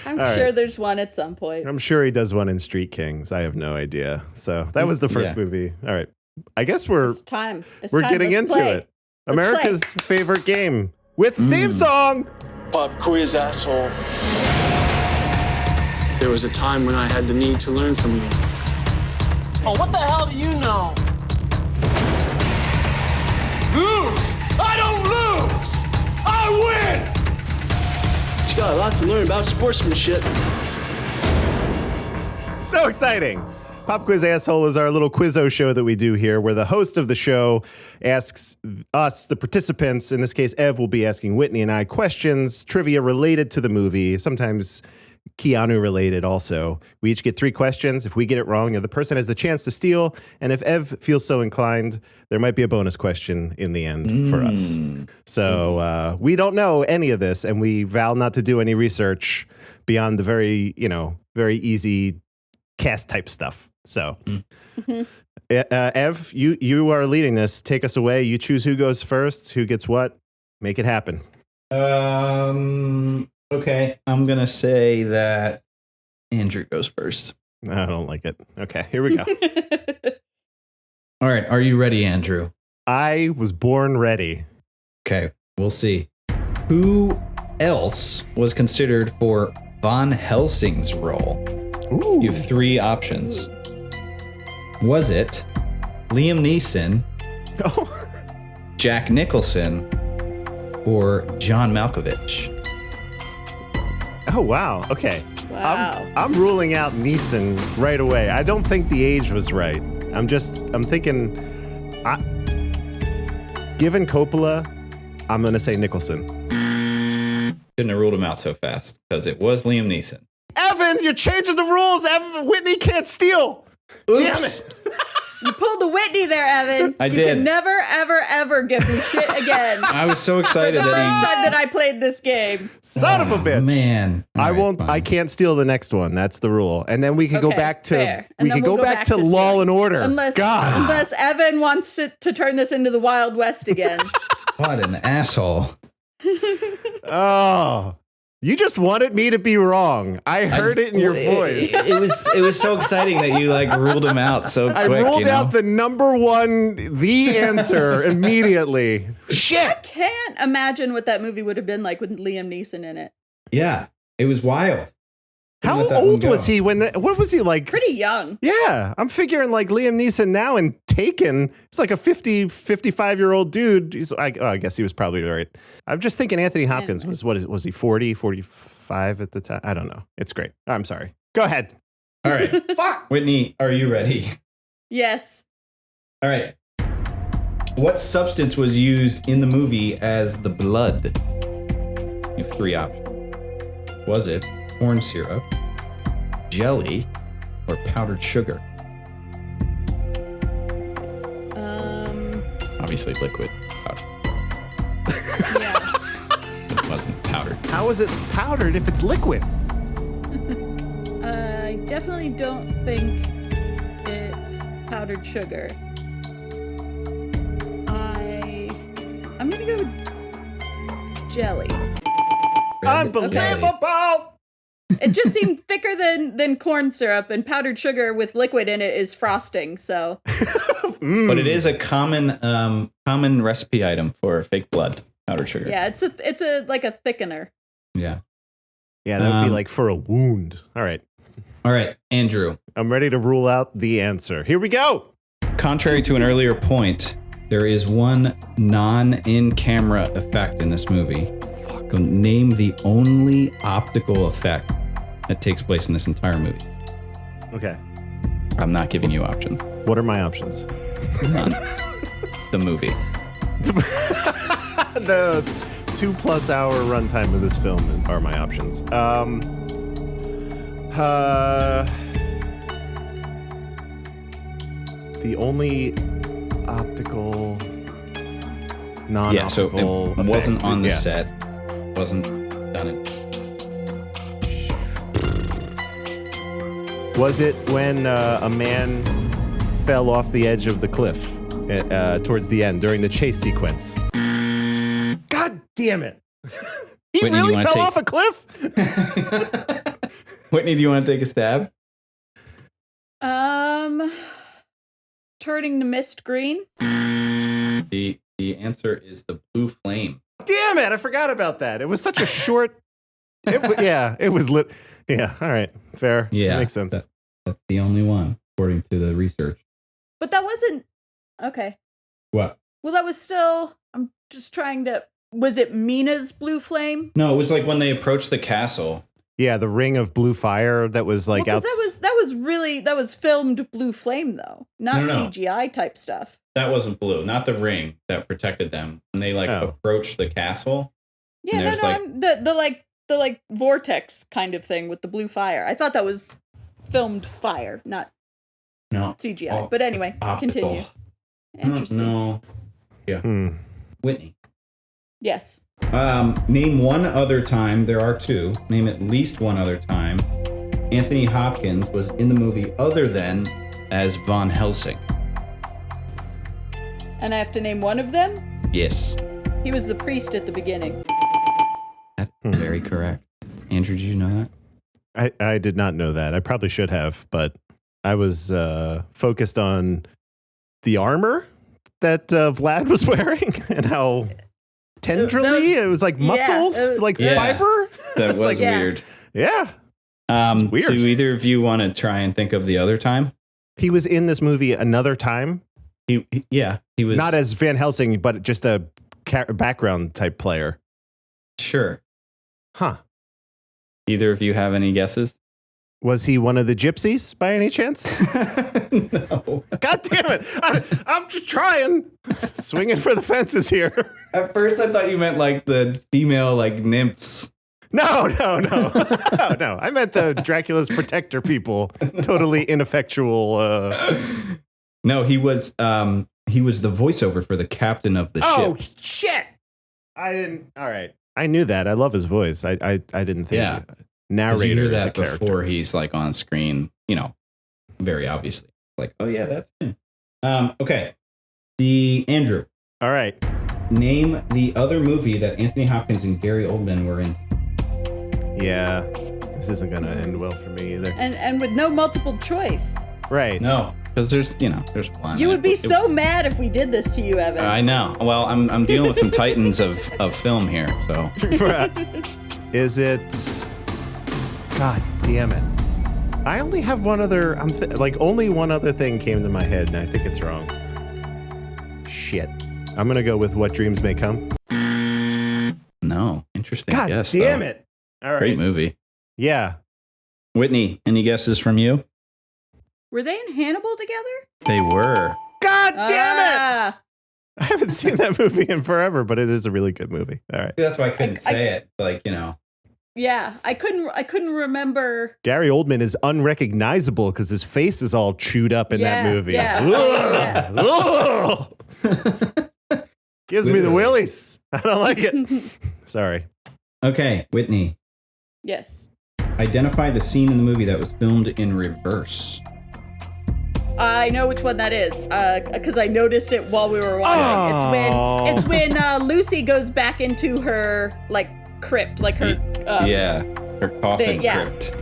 I'm sure there's one at some point. I'm sure he does one in Street Kings. I have no idea. So that was the first movie. All right. I guess it's time. We're getting into it. America's favorite game with theme song. Pop quiz, asshole. There was a time when I had the need to learn from you. Oh, what the hell do you know? Lose! I don't lose! I win! You got a lot to learn about sportsmanship. So exciting. Pop Quiz Asshole is our little quizzo show that we do here where the host of the show asks us, the participants, in this case, Ev will be asking Whitney and I questions, trivia related to the movie, sometimes Keanu related also. We each get 3 questions. If we get it wrong, the person has the chance to steal. And if Ev feels so inclined, there might be a bonus question in the end for us. So we don't know any of this, and we vow not to do any research beyond the very easy cast type stuff. So, Ev, you are leading this. Take us away. You choose who goes first, who gets what. Make it happen. Okay, I'm going to say that Andrew goes first. I don't like it. Okay, here we go. All right, are you ready, Andrew? I was born ready. Okay, we'll see. Who else was considered for Von Helsing's role? Ooh. You have 3 options. Was it Liam Neeson, Jack Nicholson, or John Malkovich? Oh, wow. Okay. Wow. I'm ruling out Neeson right away. I don't think the age was right. I'm thinking, given Coppola, I'm going to say Nicholson. Shouldn't have ruled him out so fast because it was Liam Neeson. Evan, you're changing the rules. Evan, Whitney can't steal. Oops. Damn it. You pulled a Whitney there, Evan. I you did. Can never, ever, ever give me shit again. I was so excited the first time that that I played this game. Son of a bitch. Man. I won't. Fine. I can't steal the next one. That's the rule. And then we could go back to fair. we could go back to Law and Order. Unless Evan wants it to turn this into the Wild West again. What an asshole. Oh. You just wanted me to be wrong. I heard it in your voice. It was so exciting that you ruled him out so quick. I ruled out the number one, the answer immediately. Shit. I can't imagine what that movie would have been like with Liam Neeson in it. Yeah, it was wild. How old was he what was he like? Pretty young. Yeah, I'm figuring Liam Neeson now in Taken. It's like a 55-year-old dude. I guess he was probably right. I'm just thinking Anthony Hopkins was he 40, 45 at the time? I don't know. It's great. I'm sorry. Go ahead. All right. Fuck. Whitney, are you ready? Yes. All right. What substance was used in the movie as the blood? You have 3 options. Was it corn syrup, jelly, or powdered sugar? Obviously liquid powder. Yeah. It wasn't powdered. How is it powdered if it's liquid? I definitely don't think it's powdered sugar. I'm gonna go with jelly. Unbelievable! It just seemed thicker than corn syrup, and powdered sugar with liquid in it is frosting. So, But it is a common recipe item for fake blood, powdered sugar. yeah, it's a like a thickener. Yeah. Yeah, that would be like for a wound. All right, Andrew. I'm ready to rule out the answer. Here we go. Contrary to an earlier point, there is one non-in-camera effect in this movie. So name the only optical effect that takes place in this entire movie. Okay. I'm not giving you options. What are my options? None. The movie. The 2+ hour runtime of this film are my options. The only optical, non-optical Yeah, so it effect. wasn't on the Yeah. set. Wasn't done it. Was it when a man fell off the edge of the cliff towards the end during the chase sequence? God damn it. He Whitney, really fell off a cliff? Whitney, do you want to take a stab? Turning the mist green. The answer is the blue flame. Damn it, I forgot about that. It was such a short... it was lit. Yeah, all right, fair. Yeah, that makes sense. That's the only one, according to the research. But that wasn't... Okay. What? Well, that was still... I'm just trying to... Was it Mina's blue flame? No, it was like when they approached the castle. Yeah, the ring of blue fire that was like that was filmed blue flame though, not No. CGI type stuff. That wasn't blue, not the ring that protected them. When they approached the castle. Yeah, the vortex kind of thing with the blue fire. I thought that was filmed fire, not CGI. But anyway, optical. Continue. Interesting. No. Yeah. Whitney. Yes. Name one other time. There are two. Name at least one other time Anthony Hopkins was in the movie other than as Von Helsing. And I have to name one of them? Yes. He was the priest at the beginning. That's very correct. Andrew, did you know that? I did not know that. I probably should have, but I was focused on the armor that Vlad was wearing and how tenderly it was like muscle, fiber. That was like, weird. Yeah. Weird. Do either of you want to try and think of the other time? He was in this movie another time. He was not as Van Helsing, but just a background type player. Sure. Huh. Either of you have any guesses? Was he one of the gypsies by any chance? No. God damn it. I'm just trying. Swinging for the fences here. At first, I thought you meant like the female nymphs. No. No. I meant the Dracula's protector people. Totally ineffectual. No, he was the voiceover for the captain of the ship. Oh, shit. I didn't. All right. I knew that. I love his voice. I didn't think. Yeah. Narrator you hear as a that character. before he's on screen, very obviously. Oh yeah, that's him. Okay. Andrew. All right. Name the other movie that Anthony Hopkins and Gary Oldman were in. Yeah. This isn't going to end well for me either. And with no multiple choice. Right. No, because there's plenty. You would be so mad if we did this to you, Evan. I know. Well, I'm dealing with some titans of film here, so. Is it? God damn it. I only have one other, only one other thing came to my head, and I think it's wrong. Shit. I'm going to go with What Dreams May Come. No. Interesting God guess, damn though. it. All right. Great movie. Yeah. Whitney, any guesses from you? Were they in Hannibal together? They were. God damn it! I haven't seen that movie in forever, but it is a really good movie. All right. That's why I couldn't say it. Yeah, I couldn't remember. Gary Oldman is unrecognizable because his face is all chewed up in that movie. Yeah. Gives me the willies. I don't like it. Sorry. Okay, Whitney. Yes. Identify the scene in the movie that was filmed in reverse. I know which one that is, because I noticed it while we were watching. Oh. It's when Lucy goes back into her like crypt, like her her coffin crypt.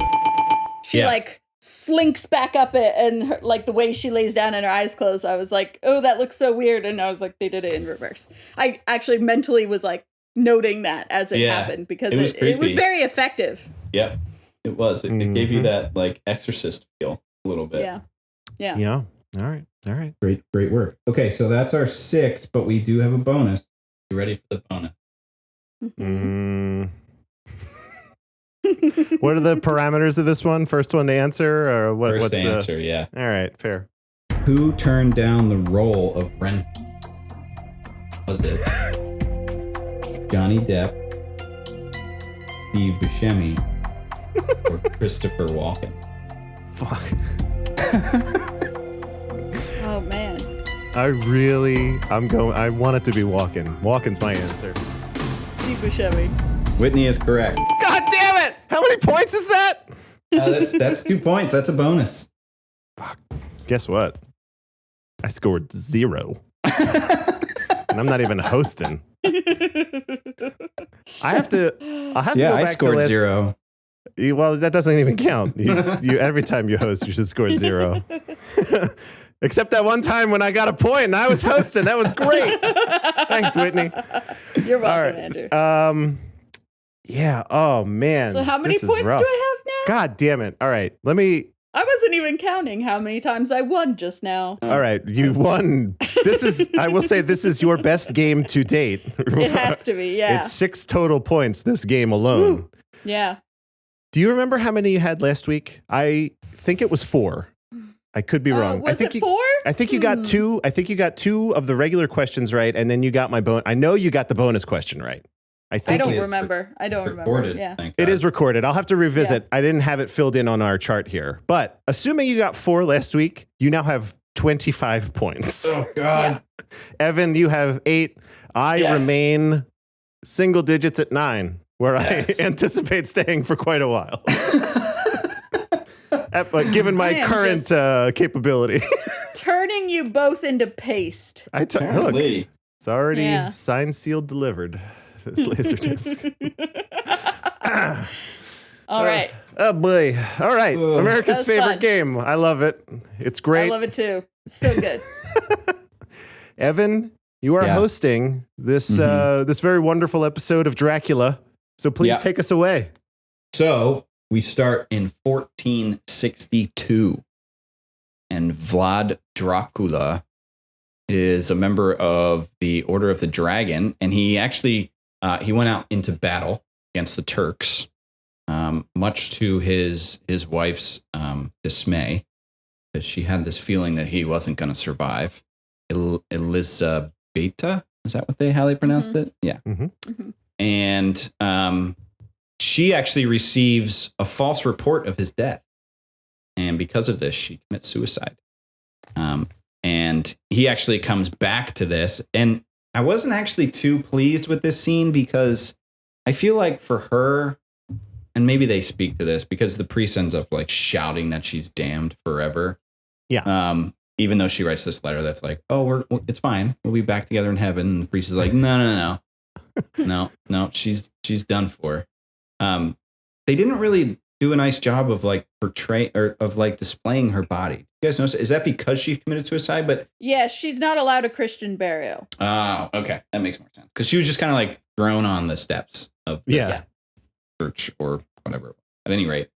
She like slinks back up it, and her, like the way she lays down and her eyes closed, I was like, oh, that looks so weird. And I was like, they did it in reverse. I actually mentally was like noting that as it happened because it was very effective. Yep, it was. It gave you that like Exorcist feel a little bit. Yeah. All right. Great work. Okay, so that's our 6, but we do have a bonus. You ready for the bonus? What are the parameters of this one? First one to answer, or what? First answer, yeah. All right, fair. Who turned down the role of Ren? Was it Johnny Depp, Steve Buscemi, or Christopher Walken? Fuck. Oh man. I want it to be Walken. Walken's my answer. Steve Buscemi. Whitney is correct. God damn it! How many points is that? That's 2 points. That's a bonus. Fuck. Guess what? I scored 0. And I'm not even hosting. I'll have to go back I scored to 0. Well, that doesn't even count. You every time you host, you should score 0. Except that one time when I got a point and I was hosting. That was great. Thanks, Whitney. You're welcome, Andrew. Yeah. Oh man. So how many points do I have now? God damn it. All right. I wasn't even counting how many times I won just now. All right. You won. I will say this is your best game to date. It has to be, yeah. It's 6 total points this game alone. Woo. Yeah. Do you remember how many you had last week? I think it was 4. I could be wrong. Was it 4? I think you got 2. I think you got 2 of the regular questions right, and then you got my bonus. I know you got the bonus question right. I don't remember. Recorded, yeah. It is recorded. I'll have to revisit. I didn't have it filled in on our chart here. But assuming you got 4 last week, you now have 25 points. Oh, God. Yeah. Evan, you have 8. I remain single digits at 9, where I anticipate staying for quite a while. Given my current capability. Turning you both into paste. Look, it's already signed, sealed, delivered. This laser disc. All right. Oh boy. All right. America's favorite game. I love it. It's great. I love it too. So good. Evan, you are hosting this this very wonderful episode of Dracula. So please take us away. So we start in 1462, and Vlad Dracula is a member of the Order of the Dragon, and he actually he went out into battle against the Turks, much to his wife's dismay, because she had this feeling that he wasn't going to survive. Elizabeta, is that how they pronounced it? Yeah. And she actually receives a false report of his death, and because of this, she commits suicide. And he actually comes back to this, and I wasn't actually too pleased with this scene because I feel like for her, and maybe they speak to this because the priest ends up like shouting that she's damned forever. Yeah. Even though she writes this letter that's like, oh, it's fine. We'll be back together in heaven. And the priest is like, no, she's done for. They didn't really do a nice job of like displaying her body. You guys notice? Is that because she committed suicide? But yeah, she's not allowed a Christian burial. Oh, okay, that makes more sense. Because she was just kind of like thrown on the steps of this church or whatever. At any rate,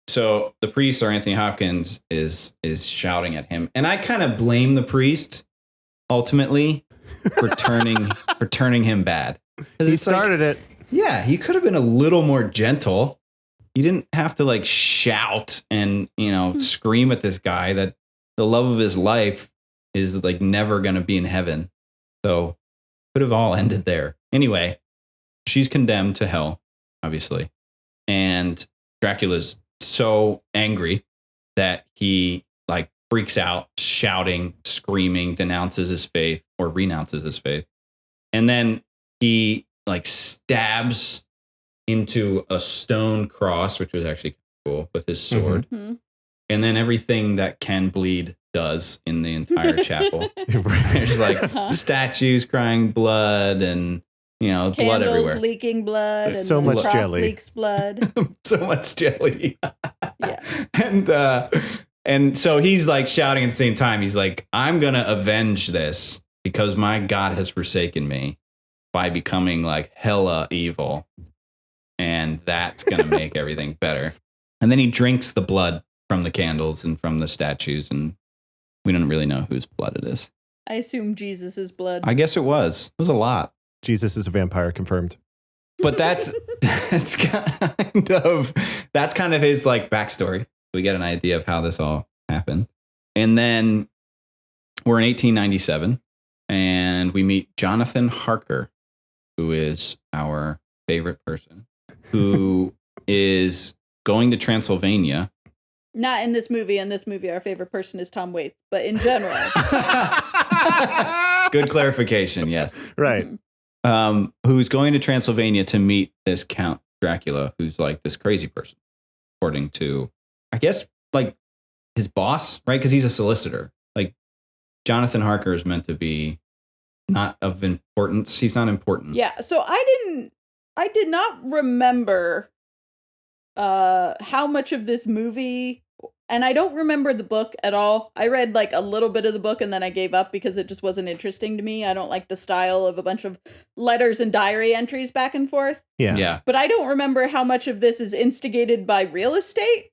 so the priest, or Anthony Hopkins, is shouting at him, and I kind of blame the priest ultimately for turning him bad. He started it. Yeah, he could have been a little more gentle. He didn't have to like shout and, scream at this guy that the love of his life is like never going to be in heaven. So could have all ended there. Anyway, she's condemned to hell, obviously. And Dracula's so angry that he like freaks out, shouting, screaming, denounces his faith or renounces his faith. And then he like stabs into a stone cross, which was actually cool, with his sword. Mm-hmm. And then everything that can bleed does in the entire chapel. There's like statues crying blood and, candles blood everywhere. leaking blood. And so the much cross jelly. leaks blood. So much jelly. Yeah. And so he's like shouting at the same time. He's like, I'm going to avenge this because my God has forsaken me by becoming like hella evil. And that's going to make everything better. And then he drinks the blood from the candles and from the statues. And we don't really know whose blood it is. I assume Jesus' blood. I guess it was. It was a lot. Jesus is a vampire, confirmed. But that's kind of his like backstory. We get an idea of how this all happened. And then we're in 1897 and we meet Jonathan Harker, who is our favorite person, who is going to Transylvania. Not in this movie. In this movie, our favorite person is Tom Waits, but in general. Good clarification. Yes. Right. Who's going to Transylvania to meet this Count Dracula, who's like this crazy person, according to, I guess, like his boss, right? Because he's a solicitor. Like Jonathan Harker is meant to be not of importance. He's not important. Yeah. So I did not remember how much of this movie, and I don't remember the book at all. I read like a little bit of the book and then I gave up because it just wasn't interesting to me. I don't like the style of a bunch of letters and diary entries back and forth. Yeah. But I don't remember how much of this is instigated by real estate.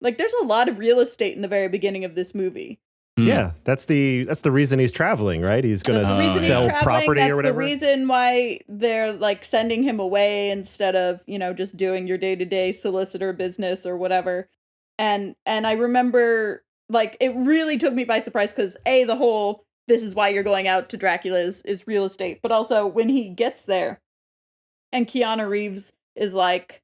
Like there's a lot of real estate in the very beginning of this movie. Yeah, that's the reason he's traveling, right? He's going to sell property or whatever. That's the reason why they're like sending him away instead of, just doing your day-to-day solicitor business or whatever. And I remember like it really took me by surprise because the whole this is why you're going out to Dracula is real estate. But also when he gets there and Keanu Reeves is like,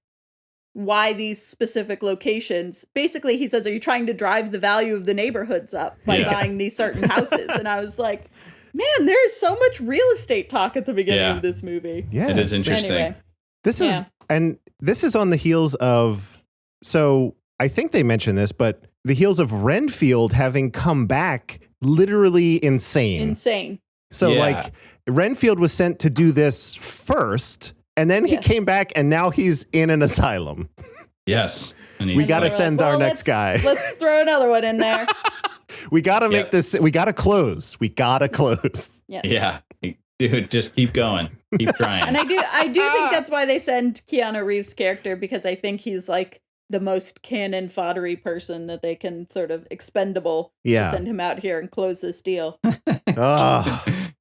why these specific locations? Basically, he says, are you trying to drive the value of the neighborhoods up by buying these certain houses? And I was like, man, there's so much real estate talk at the beginning of this movie. Yeah. It is interesting. Anyway, this is on the heels of, so I think they mentioned this, but the heels of Renfield having come back literally insane. So like Renfield was sent to do this first. And then he came back and now he's in an asylum. Yes. And we got to send our next guy. Let's throw another one in there. We got to make this. We got to close. Yeah. Dude, just keep going. Keep trying. And I do think that's why they send Keanu Reeves' character, because I think he's like the most cannon foddery person that they can sort of expendable to send him out here and close this deal. Cannon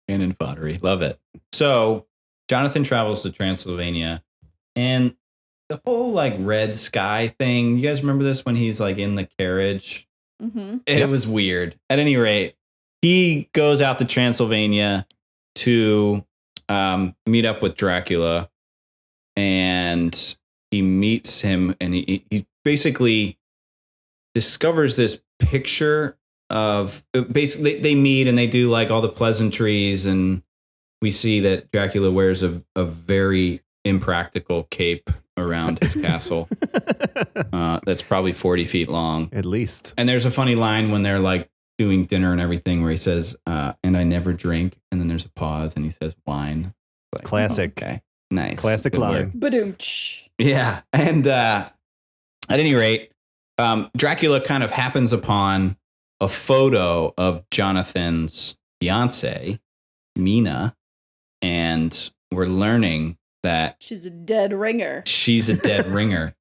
foddery. Love it. So Jonathan travels to Transylvania, and the whole like red sky thing. You guys remember this when he's like in the carriage? Mm-hmm. It was weird. At any rate, he goes out to Transylvania to meet up with Dracula, and he meets him, and he basically discovers this picture of basically they meet and they do like all the pleasantries, and we see that Dracula wears a very impractical cape around his castle. That's probably 40 feet long. At least. And there's a funny line when they're like doing dinner and everything where he says, and I never drink. And then there's a pause and he says wine. Like, classic. Okay. Nice. Classic Good line. work. Badoom. Yeah. And at any rate, Dracula kind of happens upon a photo of Jonathan's fiance, Mina. And we're learning that she's a dead ringer. She's a dead ringer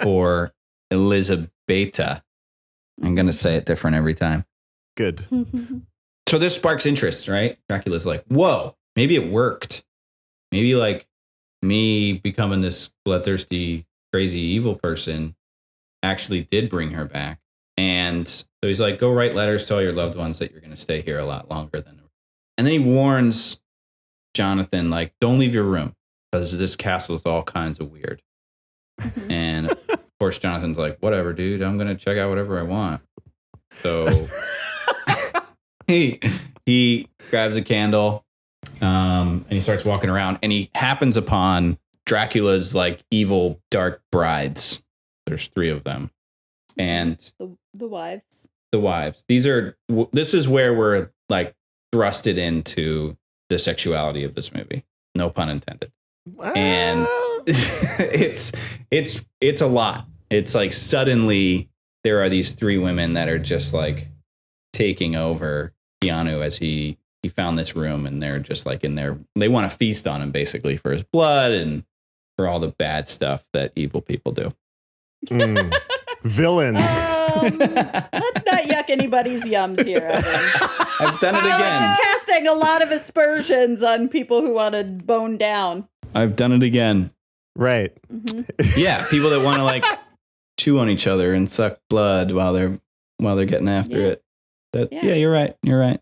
for Elizabeta. I'm going to say it different every time. Good. So this sparks interest, right? Dracula's like, whoa, maybe it worked. Maybe like me becoming this bloodthirsty, crazy, evil person actually did bring her back. And so he's like, go write letters, tell your loved ones that you're going to stay here a lot longer than. And then he warns Jonathan, like, don't leave your room because this castle is all kinds of weird. And of course, Jonathan's like, whatever, dude, I'm going to check out whatever I want. So he grabs a candle and he starts walking around, and he happens upon Dracula's like evil dark brides. There's 3 of them, and the wives. The wives. This is where we're like thrusted into the sexuality of this movie. No pun intended. And it's a lot. It's like suddenly there are these 3 women that are just like taking over Keanu as he found this room, and they're just like in there. They want to feast on him basically for his blood and for all the bad stuff that evil people do. Villains. Let's not yuck anybody's yums here, Evan. I've done it again. Casting a lot of aspersions on people who want to bone down. I've done it again. Right. Mm-hmm. Yeah, people that want to like chew on each other and suck blood while they're getting after it. Yeah, you're right. You're right.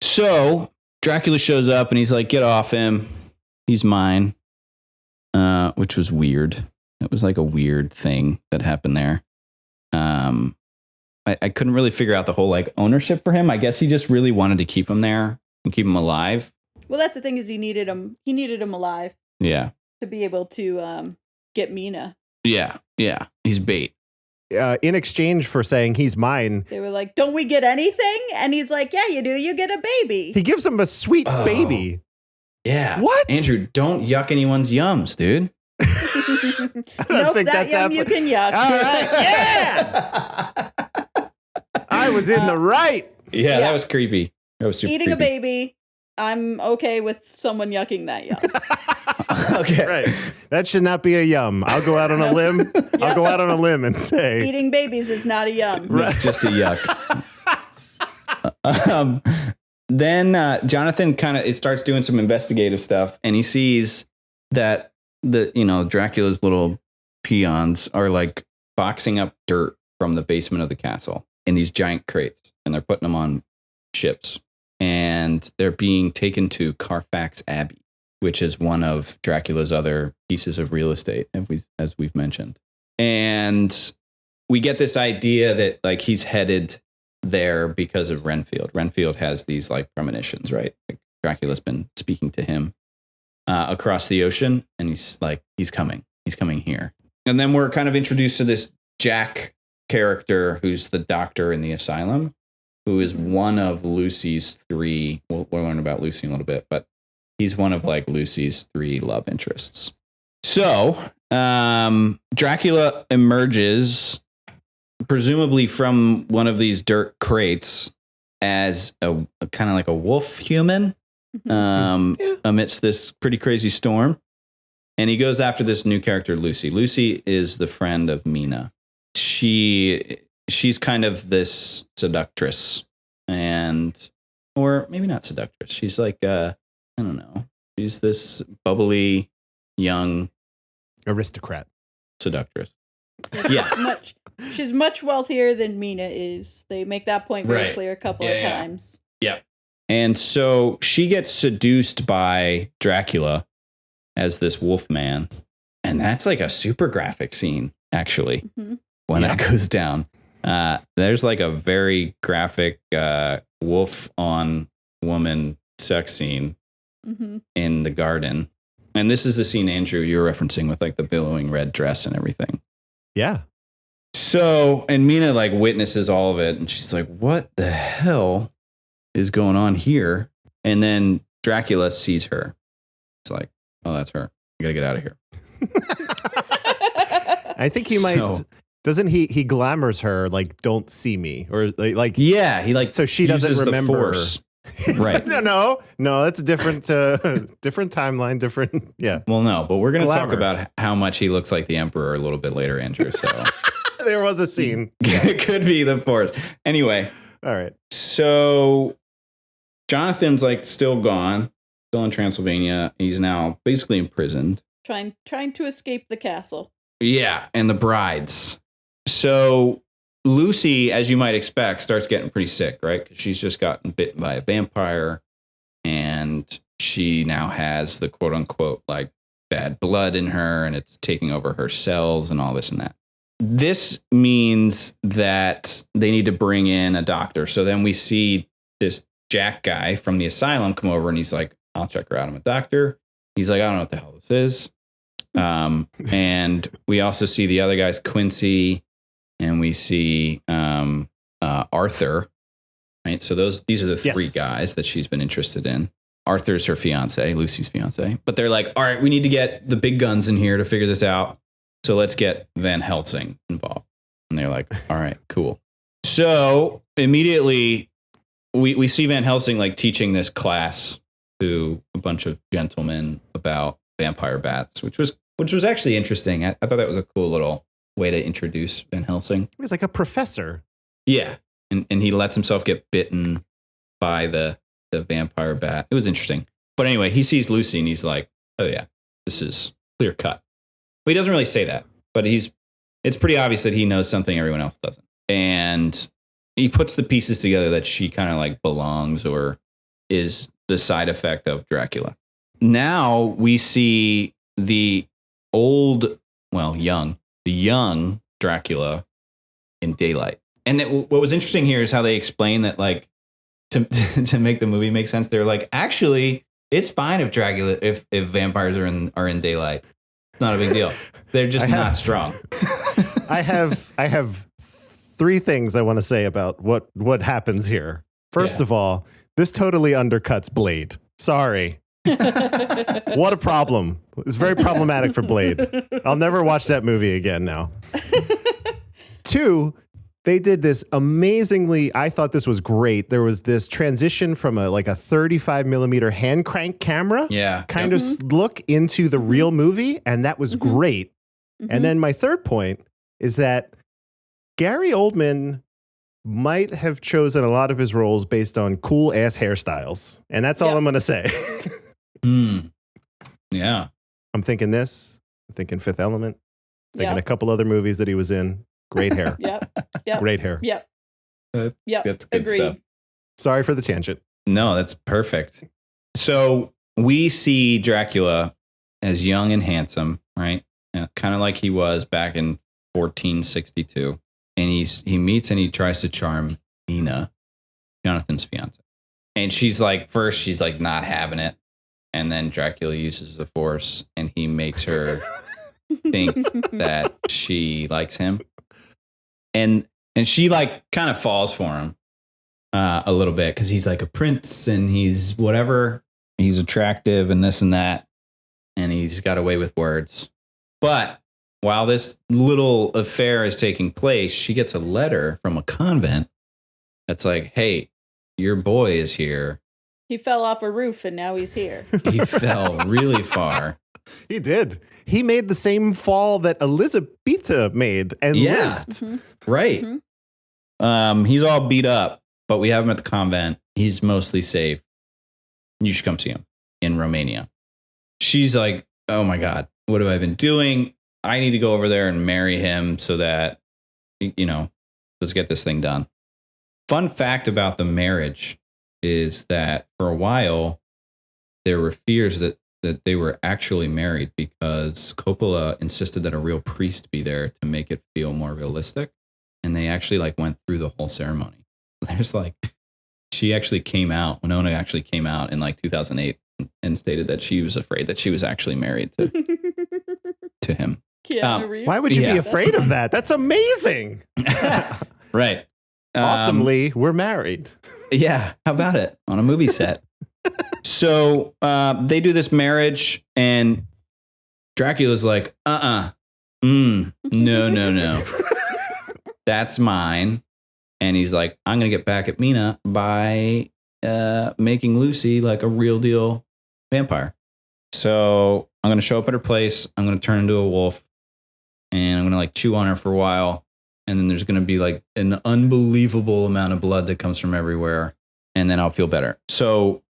So Dracula shows up and he's like, "Get off him. He's mine." Which was weird. It was like a weird thing that happened there. I couldn't really figure out the whole like ownership for him. I guess he just really wanted to keep him there and keep him alive. Well, that's the thing, is he needed him. He needed him alive. Yeah. To be able to get Mina. Yeah. Yeah. He's bait. In exchange for saying he's mine, they were like, "Don't we get anything?" And he's like, "Yeah, you do. You get a baby." He gives him a sweet baby. Yeah. What? Andrew, don't yuck anyone's yums, dude. Nope, think that yum you can yuck. All right. Yeah. I was in the right. Yeah, that was creepy. That was super Eating creepy. a baby. I'm okay with someone yucking that yum. Okay. Right. That should not be a yum. I'll go out on a limb. I'll go out on a limb and say eating babies is not a yum. It's just a yuck. Then Jonathan starts doing some investigative stuff, and he sees that Dracula's little peons are like boxing up dirt from the basement of the castle in these giant crates, and they're putting them on ships, and they're being taken to Carfax Abbey, which is one of Dracula's other pieces of real estate, as we've mentioned. And we get this idea that like he's headed there because of Renfield. Renfield has these like premonitions, right? Like Dracula's been speaking to him across the ocean, and he's coming here. And then we're kind of introduced to this Jack character who's the doctor in the asylum, who is one of Lucy's 3. We'll learn about Lucy in a little bit, but he's one of like Lucy's 3 love interests. So Dracula emerges presumably from one of these dirt crates as a kind of like a wolf human amidst this pretty crazy storm. And he goes after this new character, Lucy. Lucy is the friend of Mina. She's kind of this seductress, or maybe not seductress. She's like, I don't know. She's this bubbly, young aristocrat seductress. Yeah. She's much wealthier than Mina is. They make that point very clear a couple of times. Yeah. And so she gets seduced by Dracula as this wolf man. And that's like a super graphic scene, actually, when that goes down. There's like a very graphic wolf on woman sex scene in the garden. And this is the scene, Andrew, you were referencing with like the billowing red dress and everything. Yeah. So, and Mina like witnesses all of it, and she's like, "What the hell is going on here?" And then Dracula sees her. It's like, "Oh, that's her. You gotta get out of here." I think he might. Doesn't he? He glamours her like, "Don't see me," or like. Yeah, he like so she doesn't remember. Right. No, that's a different timeline, different. Yeah. Well, no, but we're going to talk about how much he looks like the Emperor a little bit later, Andrew. So there was a scene. It could be the Force. Anyway. All right. So Jonathan's like still gone, still in Transylvania. He's now basically imprisoned. Trying to escape the castle. Yeah, and the brides. So Lucy, as you might expect, starts getting pretty sick, right? Because she's just gotten bitten by a vampire, and she now has the quote unquote like bad blood in her, and it's taking over her cells and all this and that. This means that they need to bring in a doctor. So then we see this Jack guy from the asylum come over, and he's like, "I'll check her out. I'm a doctor." He's like, "I don't know what the hell this is." And we also see the other guys, Quincy, and we see Arthur. Right. So these are the three guys that she's been interested in. Arthur's her fiance, Lucy's fiance. But they're like, all right, we need to get the big guns in here to figure this out. So let's get Van Helsing involved. And they're like, all right, cool. So immediately we see Van Helsing like teaching this class to a bunch of gentlemen about vampire bats, which was actually interesting. I thought that was a cool little way to introduce Van Helsing. He's like a professor. Yeah. And he lets himself get bitten by the vampire bat. It was interesting. But anyway, he sees Lucy and he's like, oh yeah, this is clear cut. But he doesn't really say that, but it's pretty obvious that he knows something everyone else doesn't. And he puts the pieces together that she kind of like belongs or is the side effect of Dracula. Now we see the young Dracula in daylight. And what was interesting here is how they explain that, like, to make the movie make sense, they're like, actually, it's fine if Dracula, if vampires are in daylight. It's not a big deal. They're just not strong. I have three things I want to say about what happens here. First of all, this totally undercuts Blade. Sorry. What a problem. It's very problematic for Blade. I'll never watch that movie again now. Two, they did this amazingly, I thought this was great. There was this transition from a 35 millimeter hand crank camera kind of look into the real movie. And that was great. And then my third point is that Gary Oldman might have chosen a lot of his roles based on cool ass hairstyles. And that's all I'm going to say. Yeah. I'm thinking this. I'm thinking Fifth Element. Thinking a couple other movies that he was in. Great hair. Great hair. That's good Agreed. stuff. Sorry for the tangent. No, that's perfect. So we see Dracula as young and handsome, right? Kind of like he was back in 1462. And he meets and he tries to charm Mina, Jonathan's fiance. And she's like, first she's like not having it. And then Dracula uses the force and he makes her think that she likes him. And she like kind of falls for him a little bit because he's like a prince and he's whatever. He's attractive and this and that. And he's got away with words. But while this little affair is taking place, she gets a letter from a convent that's like, hey, your boy is here. He fell off a roof and now he's here. He fell really far. He did. He made the same fall that Elizabetha made and lived. Right. He's all beat up, but we have him at the convent. He's mostly safe. You should come see him in Romania. She's like, oh my God, what have I been doing? I need to go over there and marry him so that, let's get this thing done. Fun fact about the marriage is that for a while, there were fears that they were actually married because Coppola insisted that a real priest be there to make it feel more realistic. And they actually went through the whole ceremony. There's she actually came out, Winona actually came out in 2008 and stated that she was afraid that she was actually married to him. Why would you be afraid of that? That's amazing. Right. Awesomely, we're married. Yeah. How about it on a movie set? So they do this marriage and Dracula's like, no. That's mine. And he's like, I'm going to get back at Mina by making Lucy like a real deal vampire. So I'm going to show up at her place. I'm going to turn into a wolf and I'm going to chew on her for a while. And then there's going to be an unbelievable amount of blood that comes from everywhere. And then I'll feel better. So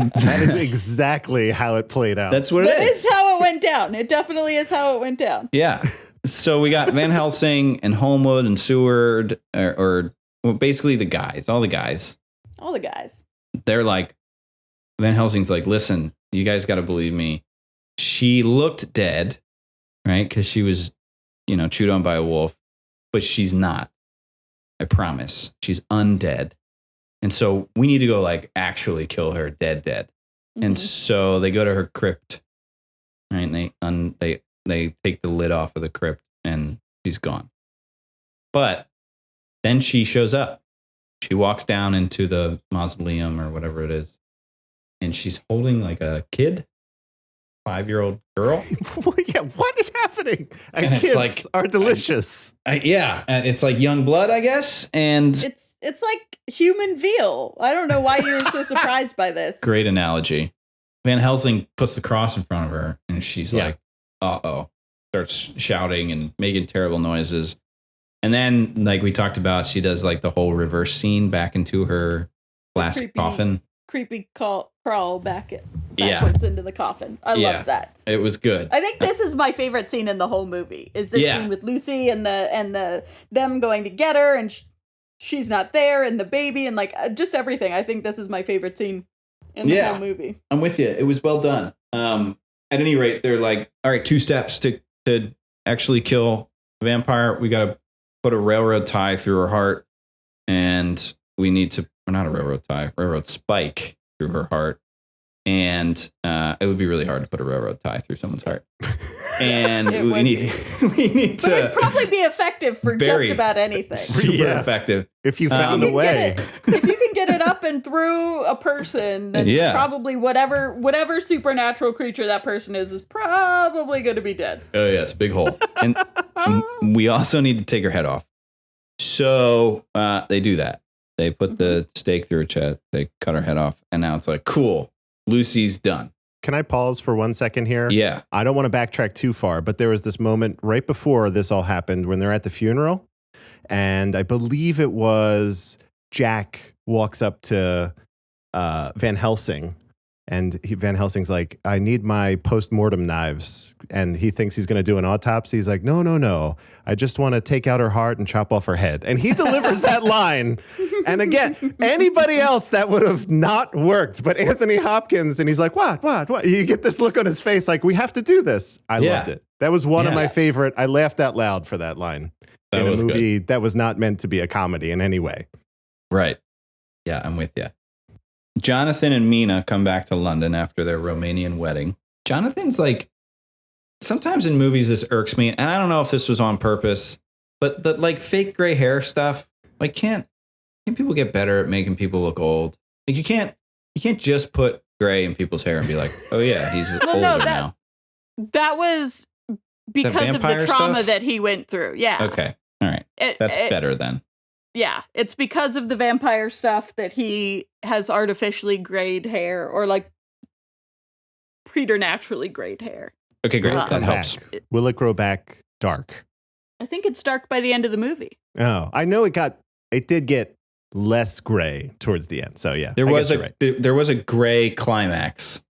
that is exactly how it played out. That's what it is. That is how it went down. It definitely is how it went down. Yeah. So we got Van Helsing and Holmwood and Seward, or basically all the guys. They're like, Van Helsing's like, listen, you guys got to believe me. She looked dead, right? Because she was, chewed on by a wolf, but she's not. I promise. She's undead. And so we need to go actually kill her dead. And so they go to her crypt right? And they take the lid off of the crypt, and she's gone. But then she shows up. She walks down into the mausoleum or whatever it is, and she's holding like a kid, 5-year-old girl. Yeah, what is happening? And kids are delicious. It's like young blood, I guess, and it's like human veal. I don't know why you're so surprised by this. Great analogy. Van Helsing puts the cross in front of her, and she's like, "Uh-oh!" Starts shouting and making terrible noises. And then, like we talked about, she does like the whole reverse scene back into her plastic coffin. Creepy crawl backwards into the coffin. I love that. It was good. I think this is my favorite scene in the whole movie. Is this scene with Lucy and them going to get her, and she's not there, and the baby, and like just everything. I think this is my favorite scene in the whole movie. I'm with you. It was well done. At any rate, they're like, all right, 2 steps to actually kill a vampire. We got to put a railroad tie through her heart, and we need to, or not a railroad tie, railroad spike through her heart. And it would be really hard to put a railroad tie through someone's heart. And we need to. But it'd probably be effective for just about anything. Super effective. If you found a way. If you can get it up and through a person, then probably whatever supernatural creature that person is probably going to be dead. Oh, yeah, it's a big hole. And we also need to take her head off. So they do that. They put the stake through her chest. They cut her head off. And now it's like, cool. Lucy's done. Can I pause for 1 second here? Yeah. I don't want to backtrack too far, but there was this moment right before this all happened when they're at the funeral. And I believe it was Jack walks up to Van Helsing. And Van Helsing's like, I need my post-mortem knives. And he thinks he's going to do an autopsy. He's like, no. I just want to take out her heart and chop off her head. And he delivers that line. And again, anybody else that would have not worked. But Anthony Hopkins, and he's like, what? You get this look on his face like, we have to do this. I loved it. That was one of my favorite. I laughed out loud for that line in a movie that was not meant to be a comedy in any way. Right. Yeah, I'm with you. Jonathan and Mina come back to London after their Romanian wedding. Jonathan's like, sometimes in movies this irks me, and I don't know if this was on purpose, but the like fake gray hair stuff, like can't people get better at making people look old? Like you can't just put gray in people's hair and be like, oh yeah, he's older now. That was because of the trauma that he went through. Yeah. Okay. All right. That's better then. Yeah, it's because of the vampire stuff that he has artificially grayed hair or like preternaturally grayed hair. Okay, great. That helps. Will it grow back dark? I think it's dark by the end of the movie. Oh, I know it did get less gray towards the end. So yeah, there was a gray climax,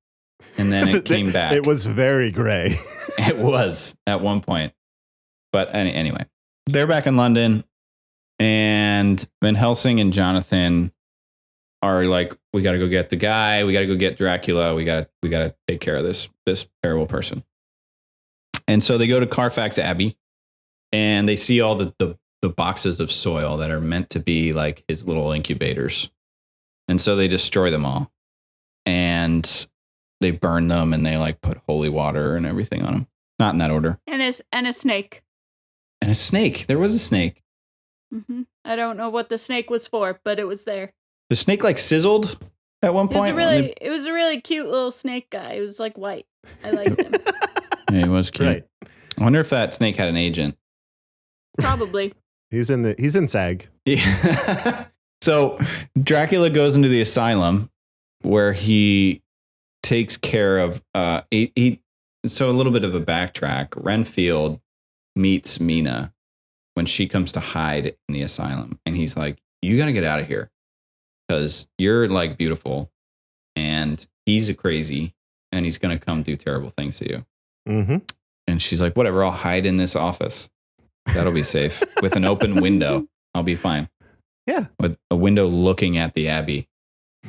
and then it came back. It was very gray. It was at one point, but anyway, they're back in London. And Van Helsing and Jonathan are like, we got to go get the guy. We got to go get Dracula. We got to take care of this terrible person. And so they go to Carfax Abbey, and they see all the boxes of soil that are meant to be like his little incubators. And so they destroy them all, and they burn them, and they like put holy water and everything on them. Not in that order. And a snake. And a snake. There was a snake. Mm-hmm. I don't know what the snake was for, but it was there. The snake like sizzled at one point. It was a really cute little snake guy. It was like white. I liked him. Yeah, he was cute. Right. I wonder if that snake had an agent. Probably. He's in SAG. Yeah. So Dracula goes into the asylum where he takes care of so a little bit of a backtrack. Renfield meets Mina when she comes to hide in the asylum. And he's like, you got to get out of here because you're like beautiful and he's a crazy and he's going to come do terrible things to you. Mm-hmm. And she's like, whatever, I'll hide in this office. That'll be safe with an open window. I'll be fine. Yeah. With a window looking at the Abbey.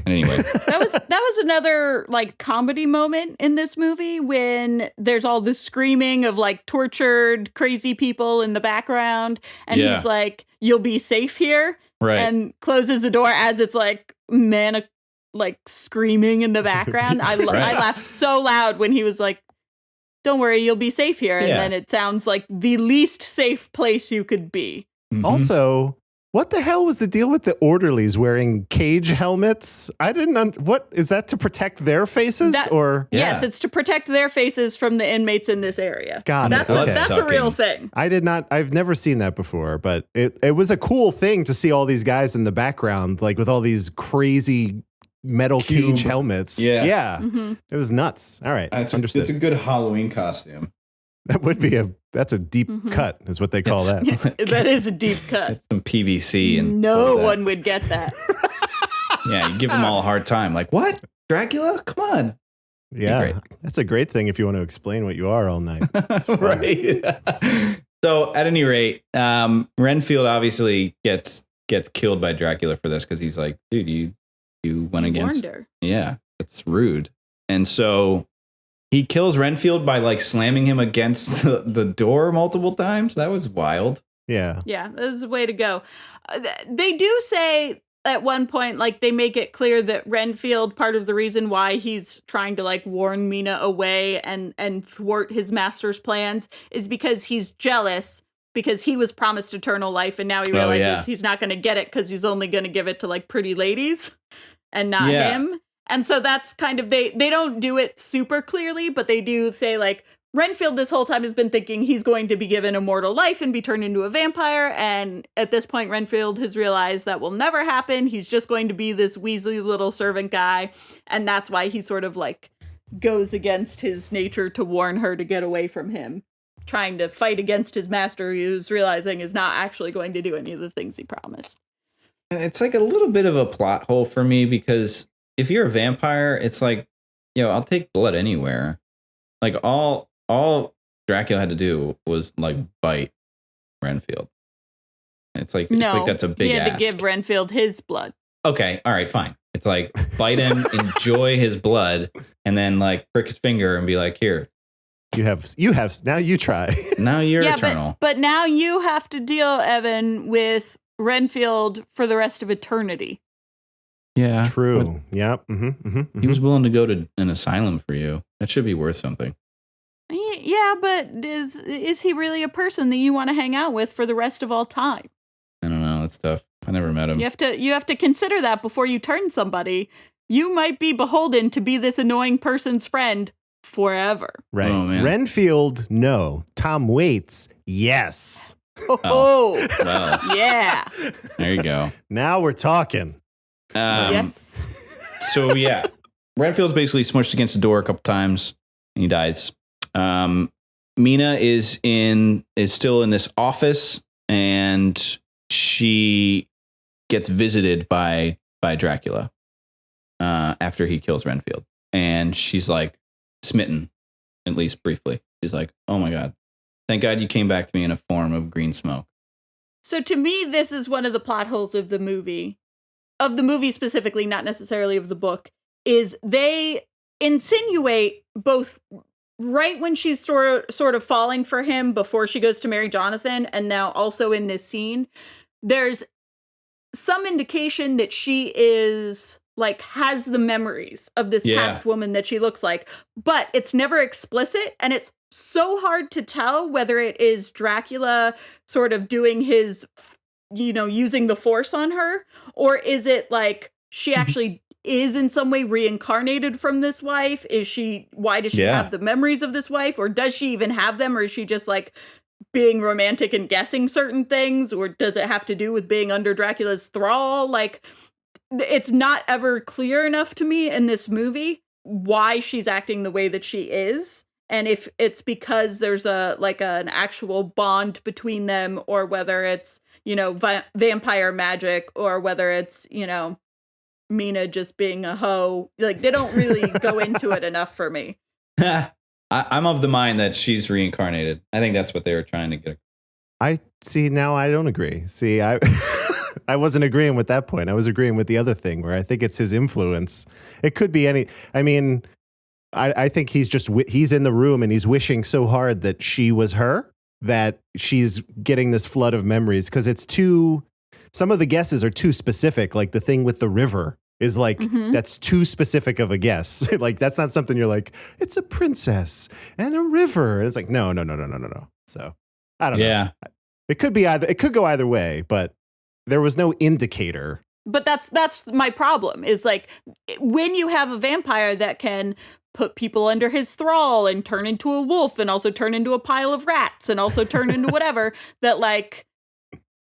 And anyway, that was another like comedy moment in this movie when there's all this screaming of like tortured crazy people in the background, and he's like, "You'll be safe here," right? And closes the door as it's like like screaming in the background. I laughed so loud when he was like, don't worry, you'll be safe here. And Yeah. then it sounds like the least safe place you could be. Mhm. Also, what the hell was the deal with the orderlies wearing cage helmets? I didn't. What is that to protect their faces or? Yes, it's to protect their faces from the inmates in this area. Got it. That's a real thing. I did not. I've never seen that before, but it was a cool thing to see all these guys in the background, like with all these crazy metal cage helmets. Yeah. Mm-hmm. It was nuts. All right, understood. It's a good Halloween costume. That would be that's a deep cut, is what they call that. That is a deep cut. It's some PVC and no one would get that. Yeah, you give them all a hard time. Like, what? Dracula? Come on. Yeah, that's a great thing if you want to explain what you are all night. Right. So at any rate, Renfield obviously gets killed by Dracula for this because he's like, dude, you went against Warned her. Yeah, it's rude. And so he kills Renfield by like slamming him against the door multiple times. That was wild. Yeah. Yeah, this is the way to go. They do say at one point, like, they make it clear that Renfield, part of the reason why he's trying to like warn Mina away and thwart his master's plans is because he's jealous because he was promised eternal life and now he realizes he's not going to get it because he's only going to give it to like pretty ladies and not him. And so that's kind of, they don't do it super clearly, but they do say like, Renfield this whole time has been thinking he's going to be given immortal life and be turned into a vampire. And at this point, Renfield has realized that will never happen. He's just going to be this Weasley little servant guy. And that's why he sort of like goes against his nature to warn her to get away from him, trying to fight against his master, who's realizing is not actually going to do any of the things he promised. It's like a little bit of a plot hole for me because if you're a vampire, it's like, I'll take blood anywhere. Like all Dracula had to do was like bite Renfield. It's like that's a big he had ask. to give Renfield his blood. Okay, all right, fine. It's like bite him, enjoy his blood, and then like prick his finger and be like, here. You have now you try. Now you're eternal. But now you have to deal, Evan, with Renfield for the rest of eternity. Yeah. True. Yeah. He was willing to go to an asylum for you. That should be worth something. Yeah, but is he really a person that you want to hang out with for the rest of all time? I don't know. That's tough. I never met him. You have to consider that before you turn somebody. You might be beholden to be this annoying person's friend forever. Right. Oh, man. Renfield, no. Tom Waits, yes. Oh. Well. Yeah. There you go. Now we're talking. Yes. So yeah, Renfield's basically smushed against the door a couple times and he dies. Mina is still in this office and she gets visited by Dracula after he kills Renfield, and she's like smitten, at least briefly. She's like, "Oh my God, thank God you came back to me in a form of green smoke." So to me, this is one of the plot holes of the movie. Of the movie specifically, not necessarily of the book, is they insinuate both right when she's sort of falling for him before she goes to marry Jonathan, and now also in this scene, there's some indication that she is like has the memories of this past woman that she looks like, but it's never explicit, and it's so hard to tell whether it is Dracula sort of doing his, using the force on her, or is it like she actually is in some way reincarnated from this wife? Why does she have the memories of this wife, or does she even have them, or is she just like being romantic and guessing certain things, or does it have to do with being under Dracula's thrall? Like, it's not ever clear enough to me in this movie why she's acting the way that she is. And if it's because there's an actual bond between them, or whether it's, vampire magic, or whether it's, Mina just being a hoe. Like, they don't really go into it enough for me. I'm of the mind that she's reincarnated. I think that's what they were trying to get. I see. Now I don't agree. See, I wasn't agreeing with that point. I was agreeing with the other thing where I think it's his influence. It could be any. I mean, I think he's in the room and he's wishing so hard that she was her, that she's getting this flood of memories, because some of the guesses are too specific, like the thing with the river. is like, that's too specific of a guess. Like, that's not something you're like, it's a princess and a river. And it's like, no. So I don't know. It could go either way, but there was no indicator. But that's my problem is like when you have a vampire that can put people under his thrall and turn into a wolf and also turn into a pile of rats and also turn into whatever, that like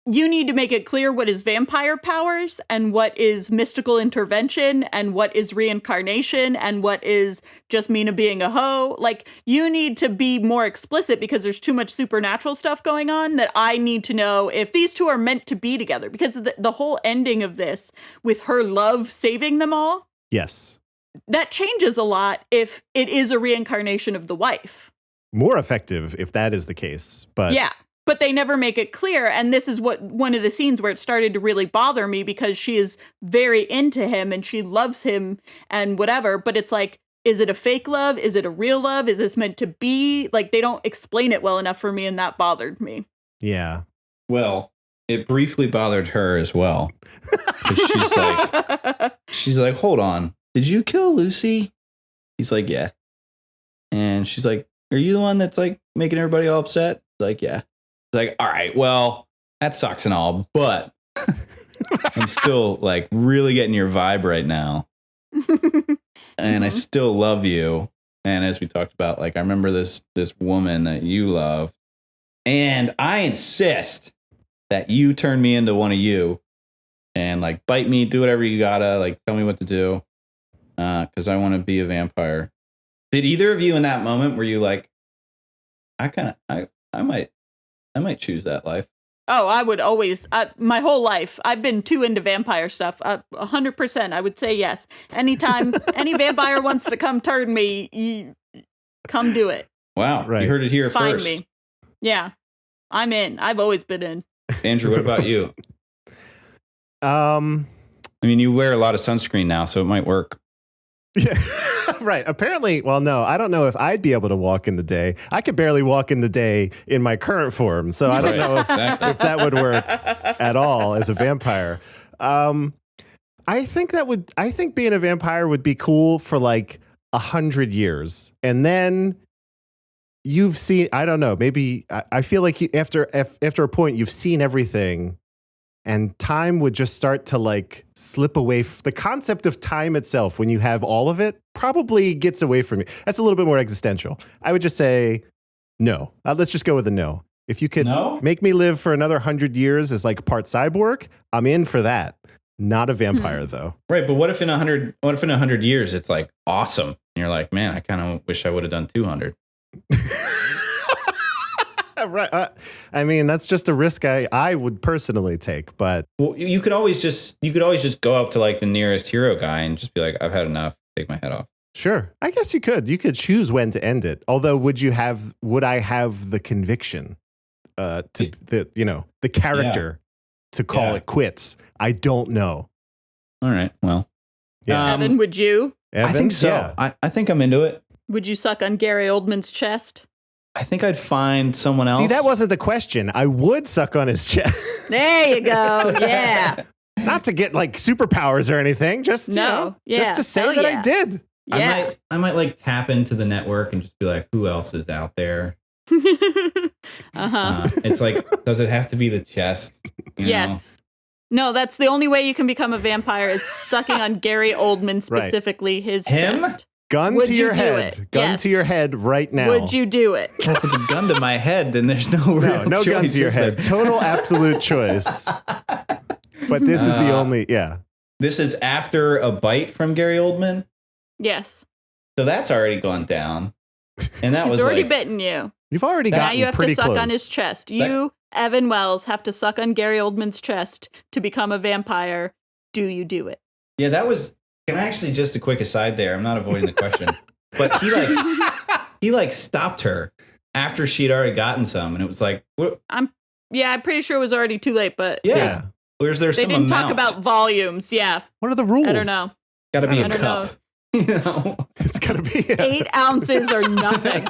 you need to make it clear what is vampire powers and what is mystical intervention and what is reincarnation and what is just Mina being a hoe. Like, you need to be more explicit because there's too much supernatural stuff going on that I need to know if these two are meant to be together, because the whole ending of this with her love saving them all. Yes. That changes a lot if it is a reincarnation of the wife. More effective if that is the case. But yeah. But they never make it clear. And this is one of the scenes where it started to really bother me because she is very into him and she loves him and whatever. But it's like, is it a fake love? Is it a real love? Is this meant to be? Like, they don't explain it well enough for me. And that bothered me. Yeah. Well, it briefly bothered her as well. She's like, hold on. Did you kill Lucy? He's like, yeah. And she's like, are you the one that's like making everybody all upset? Like, yeah. Like, all right, well, that sucks and all, but I'm still like really getting your vibe right now. And I still love you. And as we talked about, like, I remember this woman that you love. And I insist that you turn me into one of you and like bite me, do whatever you gotta, like tell me what to do. Because I want to be a vampire. Did either of you in that moment were you like, I might choose that life? Oh, I would always, my whole life, I've been too into vampire stuff. 100%, I would say yes. Anytime any vampire wants to come turn me, come do it. Wow, right. You heard it here first. Find me. Yeah, I'm in. I've always been in. Andrew, what about you? I mean, you wear a lot of sunscreen now, so it might work. Yeah, right. Apparently, well, no, I don't know if I'd be able to walk in the day. I could barely walk in the day in my current form, so I don't know if that would work at all as a vampire. I think being a vampire would be cool for like 100 years, and then you've seen. I don't know. Maybe I feel like after a point, you've seen everything. And time would just start to like slip away. The concept of time itself, when you have all of it, probably gets away from you. That's a little bit more existential. I would just say no. Let's just go with a no. If you could make me live for another 100 years as like part cyborg, I'm in for that. Not a vampire though. Right, but what if in 100 years it's like awesome? And you're like, man, I kind of wish I would have done 200. Right. I mean, that's just a risk I would personally take, but well, you could always just go up to like the nearest hero guy and just be like, I've had enough, take my head off. Sure. I guess you could choose when to end it. Although would I have the conviction the character to call it quits? I don't know. All right. Well, yeah. Evan, would you? I think so. Yeah. I think I'm into it. Would you suck on Gary Oldman's chest? I think I'd find someone else. See, that wasn't the question. I would suck on his chest. There you go. Yeah. Not to get like superpowers or anything. Just just to say that I did. Yeah. I might like tap into the network and just be like, who else is out there? It's like, does it have to be the chest? Yes. No, that's the only way you can become a vampire is sucking on Gary Oldman, specifically his chest. Gun to your head. Gun to your head right now. Would you do it? Well, if it's a gun to my head, then there's no real no gun to your head. Total absolute choice. But this is the only, This is after a bite from Gary Oldman? Yes. So that's already gone down. And that was already bitten you. You've already gotten pretty close. Now you have to suck on his chest. You, Evan Wells, have to suck on Gary Oldman's chest to become a vampire. Do you do it? Yeah, that was... Can I actually, just a quick aside there, I'm not avoiding the question, but he stopped her after she'd already gotten some, and it was like, what? I'm pretty sure it was already too late, but yeah. Where's there they some didn't amount? Talk about volumes. Yeah. What are the rules? I don't know. Got to be a cup. It's got to be 8 ounces or nothing.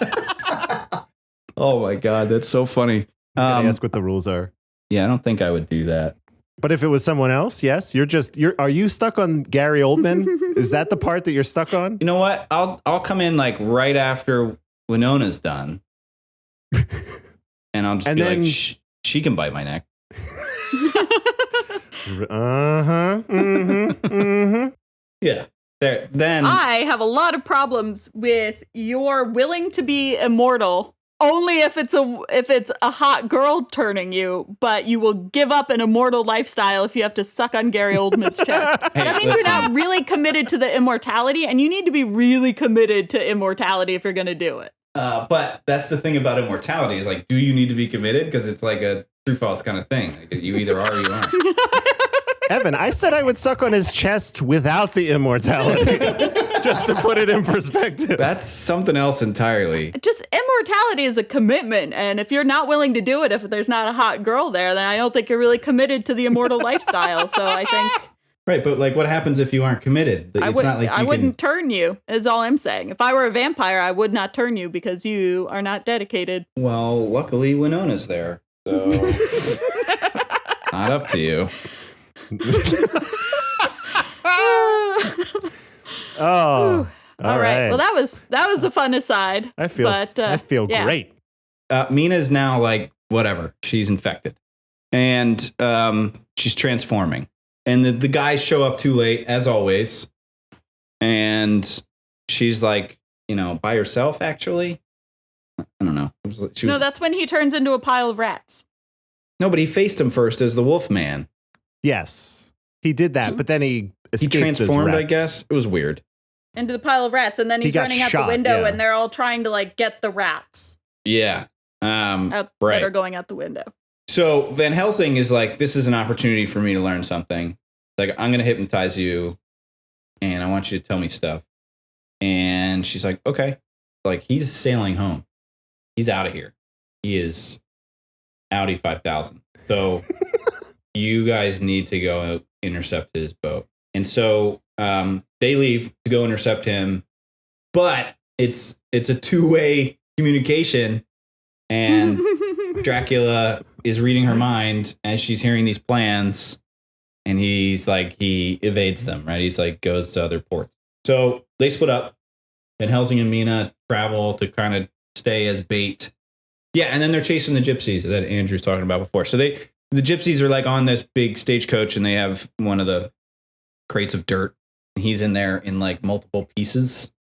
Oh my God, that's so funny. Ask what the rules are. Yeah, I don't think I would do that. But if it was someone else, yes, are you stuck on Gary Oldman? Is that the part that you're stuck on? You know what? I'll come in like right after Winona's done. And I'll just be like, she can bite my neck. Uh-huh. Mm-hmm. Mm-hmm. Yeah. Then I have a lot of problems with you're willing to be immortal only if it's a hot girl turning you, but you will give up an immortal lifestyle if you have to suck on Gary Oldman's chest. Hey, that means you're not really committed to the immortality, and you need to be really committed to immortality if you're going to do it. But that's the thing about immortality is like, do you need to be committed? Because it's like a true false kind of thing. Like, you either are or you aren't. Evan, I said I would suck on his chest without the immortality, just to put it in perspective. That's something else entirely. Just immortality is a commitment, and if you're not willing to do it, if there's not a hot girl there, then I don't think you're really committed to the immortal lifestyle. So I think... Right, but like, what happens if you aren't committed? I wouldn't turn you, is all I'm saying. If I were a vampire, I would not turn you because you are not dedicated. Well, luckily Winona's there, so not up to you. All right. Well, that was a fun aside. I feel great. Mina's now like whatever. She's infected, and she's transforming. And the guys show up too late, as always. And she's like, by herself. Actually, I don't know. No, that's when he turns into a pile of rats. No, but he faced him first as the Wolf Man. Yes, he did that, but then he transformed. I guess it was weird. Into the pile of rats, and then he's running out the window, and they're all trying to like get the rats. Yeah, that are going out the window. So Van Helsing is like, this is an opportunity for me to learn something. Like, I'm going to hypnotize you, and I want you to tell me stuff. And she's like, okay. Like, he's sailing home. He's out of here. He is Audi 5000. So you guys need to go intercept his boat. And so they leave to go intercept him, but it's a two-way communication, and Dracula is reading her mind as she's hearing these plans, and he evades them, right? He's like, goes to other ports. So they split up, and Helsing and Mina travel to kind of stay as bait. Yeah, and then they're chasing the gypsies that Andrew's talking about before. So the gypsies are like on this big stagecoach, and they have one of the crates of dirt. He's in there in like multiple pieces,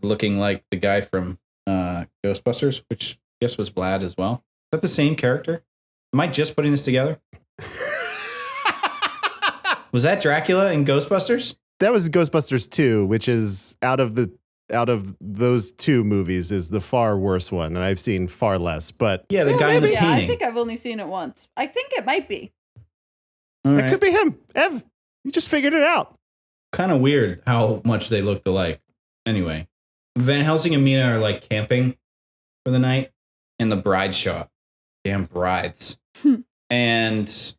looking like the guy from Ghostbusters, which I guess was Vlad as well. Is that the same character? Am I just putting this together? Was that Dracula in Ghostbusters? That was Ghostbusters 2, which is out of those two movies is the far worse one, and I've seen far less. But yeah, the guy in the painting. I think I've only seen it once. I think it might be. It could be him. Ev, you just figured it out. Kind of weird how much they looked alike. Anyway, Van Helsing and Mina are like camping for the night, and the brides show up. Damn brides. And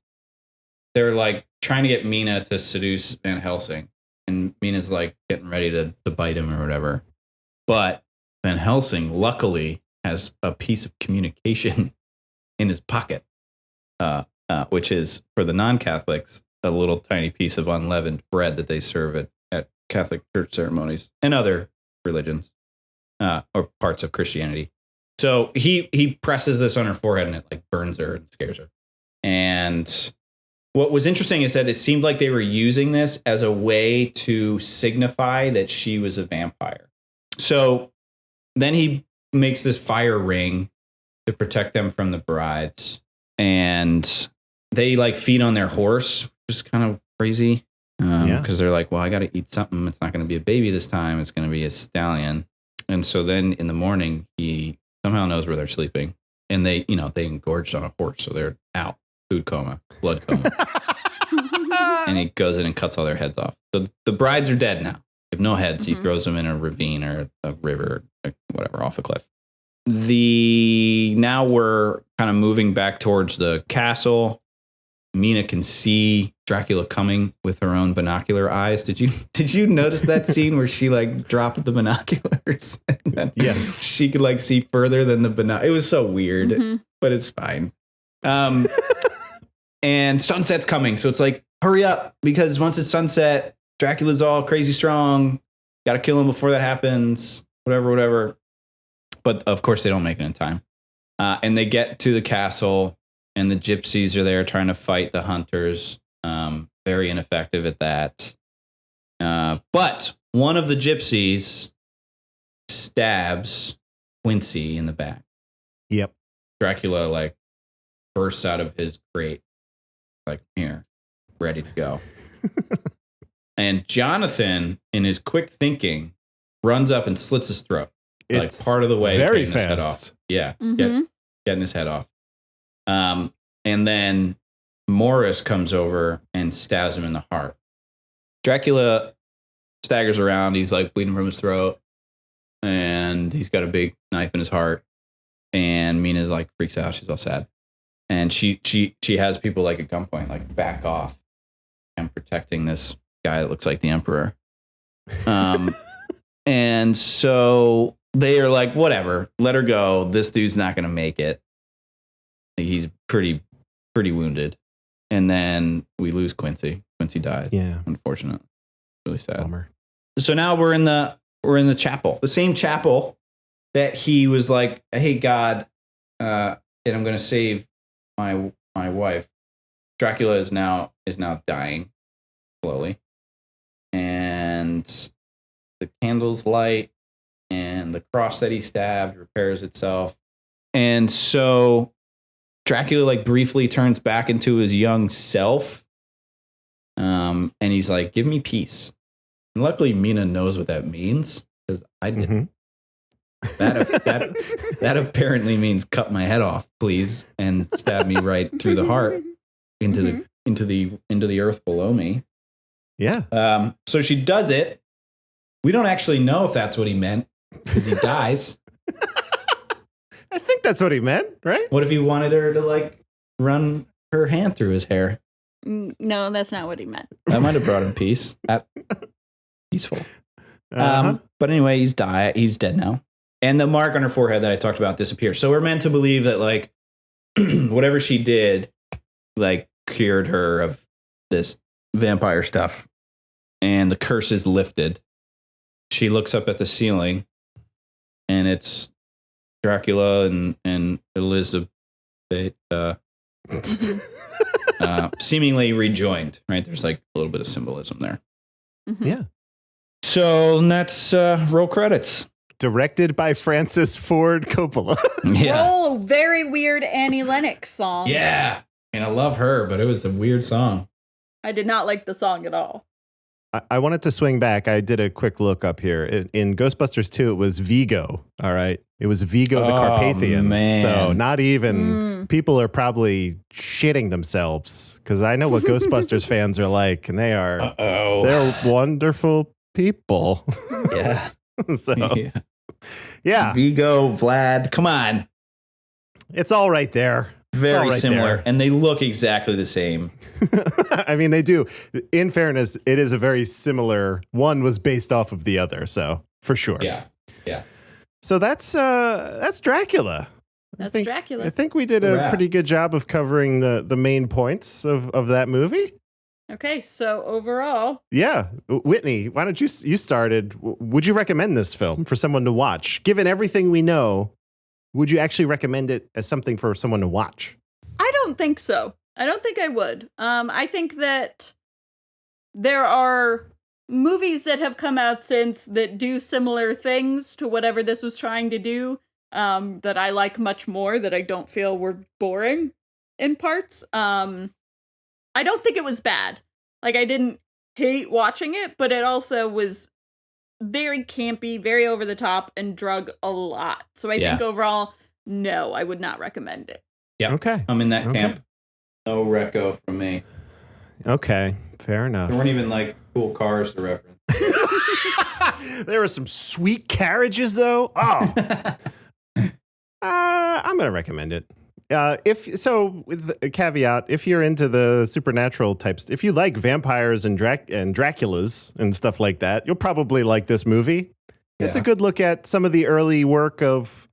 they're like trying to get Mina to seduce Van Helsing. And Mina's like getting ready to bite him or whatever. But Van Helsing luckily has a piece of communication in his pocket, which is, for the non-Catholics, a little tiny piece of unleavened bread that they serve at Catholic church ceremonies and other religions or parts of Christianity. So he presses this on her forehead, and it like burns her and scares her. And what was interesting is that it seemed like they were using this as a way to signify that she was a vampire. So then he makes this fire ring to protect them from the brides. And they like feed on their horse, which is kind of crazy. Because they're like, well, I got to eat something. It's not going to be a baby this time. It's going to be a stallion. And so then in the morning, he somehow knows where they're sleeping. And they engorged on a horse. So they're out. Food coma, blood coma. And he goes in and cuts all their heads off. So the brides are dead now. They have no heads. He throws them in a ravine or a river or whatever, off a cliff. Now we're kind of moving back towards the castle. Mina can see Dracula coming with her own binocular eyes. Did you notice that scene where she like dropped the binoculars? Yes. She could like see further than the binoculars. It was so weird, but it's fine. And sunset's coming. So it's like, hurry up, because once it's sunset, Dracula's all crazy strong. Got to kill him before that happens. Whatever. But of course, they don't make it in time. And they get to the castle, and the gypsies are there trying to fight the hunters. Very ineffective at that. But one of the gypsies stabs Quincy in the back. Yep. Dracula like bursts out of his crate, like, here, ready to go. And Jonathan, in his quick thinking, runs up and slits his throat. It's like part of the way very getting his head fast. off. Yeah, getting his head off. And then Morris comes over and stabs him in the heart. Dracula staggers around. He's like bleeding from his throat, and he's got a big knife in his heart. And Mina's like freaks out. She's all sad, and she has people like at gunpoint, like, back off. I'm protecting this guy that looks like the Emperor. And so they are like, whatever, let her go. This dude's not going to make it. He's pretty wounded. And then we lose Quincy. Quincy dies. Yeah. Unfortunate. Really sad. Bummer. So now we're in the chapel. The same chapel that he was like, hey, God, and I'm going to save my wife. Dracula is now dying slowly. And the candles light, and the cross that he stabbed repairs itself. And so Dracula like briefly turns back into his young self. And he's like, give me peace. And luckily Mina knows what that means, because I didn't. That apparently means cut my head off, please, and stab me right through the heart into the earth below me. Yeah. So she does it. We don't actually know if that's what he meant, because he dies. I think that's what he meant, right? What if he wanted her to like run her hand through his hair? No, that's not what he meant. That might have brought him peace. Peaceful. But anyway, he's dead now. And the mark on her forehead that I talked about disappears. So we're meant to believe that like whatever she did, like, cured her of this vampire stuff, and the curse is lifted. She looks up at the ceiling, and it's Dracula and Elizabeth seemingly rejoined, right? There's like a little bit of symbolism there. Yeah. So that's roll credits. Directed by Francis Ford Coppola. Yeah. Oh, very weird Annie Lennox song. Yeah. And I love her, but it was a weird song. I did not like the song at all. I wanted to swing back. I did a quick look up here. In Ghostbusters 2, it was Vigo. All right. It was Vigo the Carpathian. Man. So not even people are probably shitting themselves, because I know what Ghostbusters fans are like, and they're wonderful people. Yeah. So yeah. Vigo, Vlad, come on. It's all right there. Very right similar. there. And they look exactly the same. I mean, they do. In fairness, it is a very similar. One was based off of the other, so for sure. Yeah. So that's Dracula. That's Dracula. I think we did a pretty good job of covering the main points of that movie. Okay, so overall, Yeah, Whitney, why don't you started? Would you recommend this film for someone to watch? Given everything we know, would you actually recommend it as something for someone to watch? I don't think so. I don't think I would. I think that there are movies that have come out since that do similar things to whatever this was trying to do, that I like much more, that I don't feel were boring in parts. I don't think it was bad. Like, I didn't hate watching it, but it also was very campy, very over the top, and drug a lot. So I think overall, no, I would not recommend it. Yeah. Okay. I'm in that camp. No reco from me. Okay. Fair enough. There weren't even like cool cars to reference. There were some sweet carriages, though. Oh. I'm going to recommend it. With a caveat, if you're into the supernatural types, if you like vampires and Draculas and stuff like that, you'll probably like this movie. It's a good look at some of the early work of,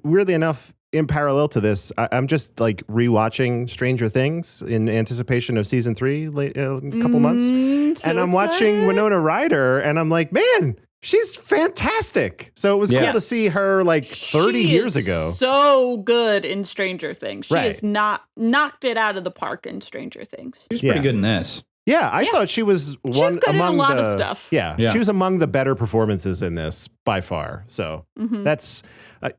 weirdly enough, in parallel to this, I'm just like rewatching Stranger Things in anticipation of season 3 in a couple months. So and I'm watching Winona Ryder and I'm like, man, she's fantastic. So it was cool to see her like 30 years ago. So good in Stranger Things. She Right. has not knocked it out of the park in Stranger Things. She's pretty good in this. Yeah, I thought she was one good among in a lot the of stuff. Yeah, she was among the better performances in this by far. So that's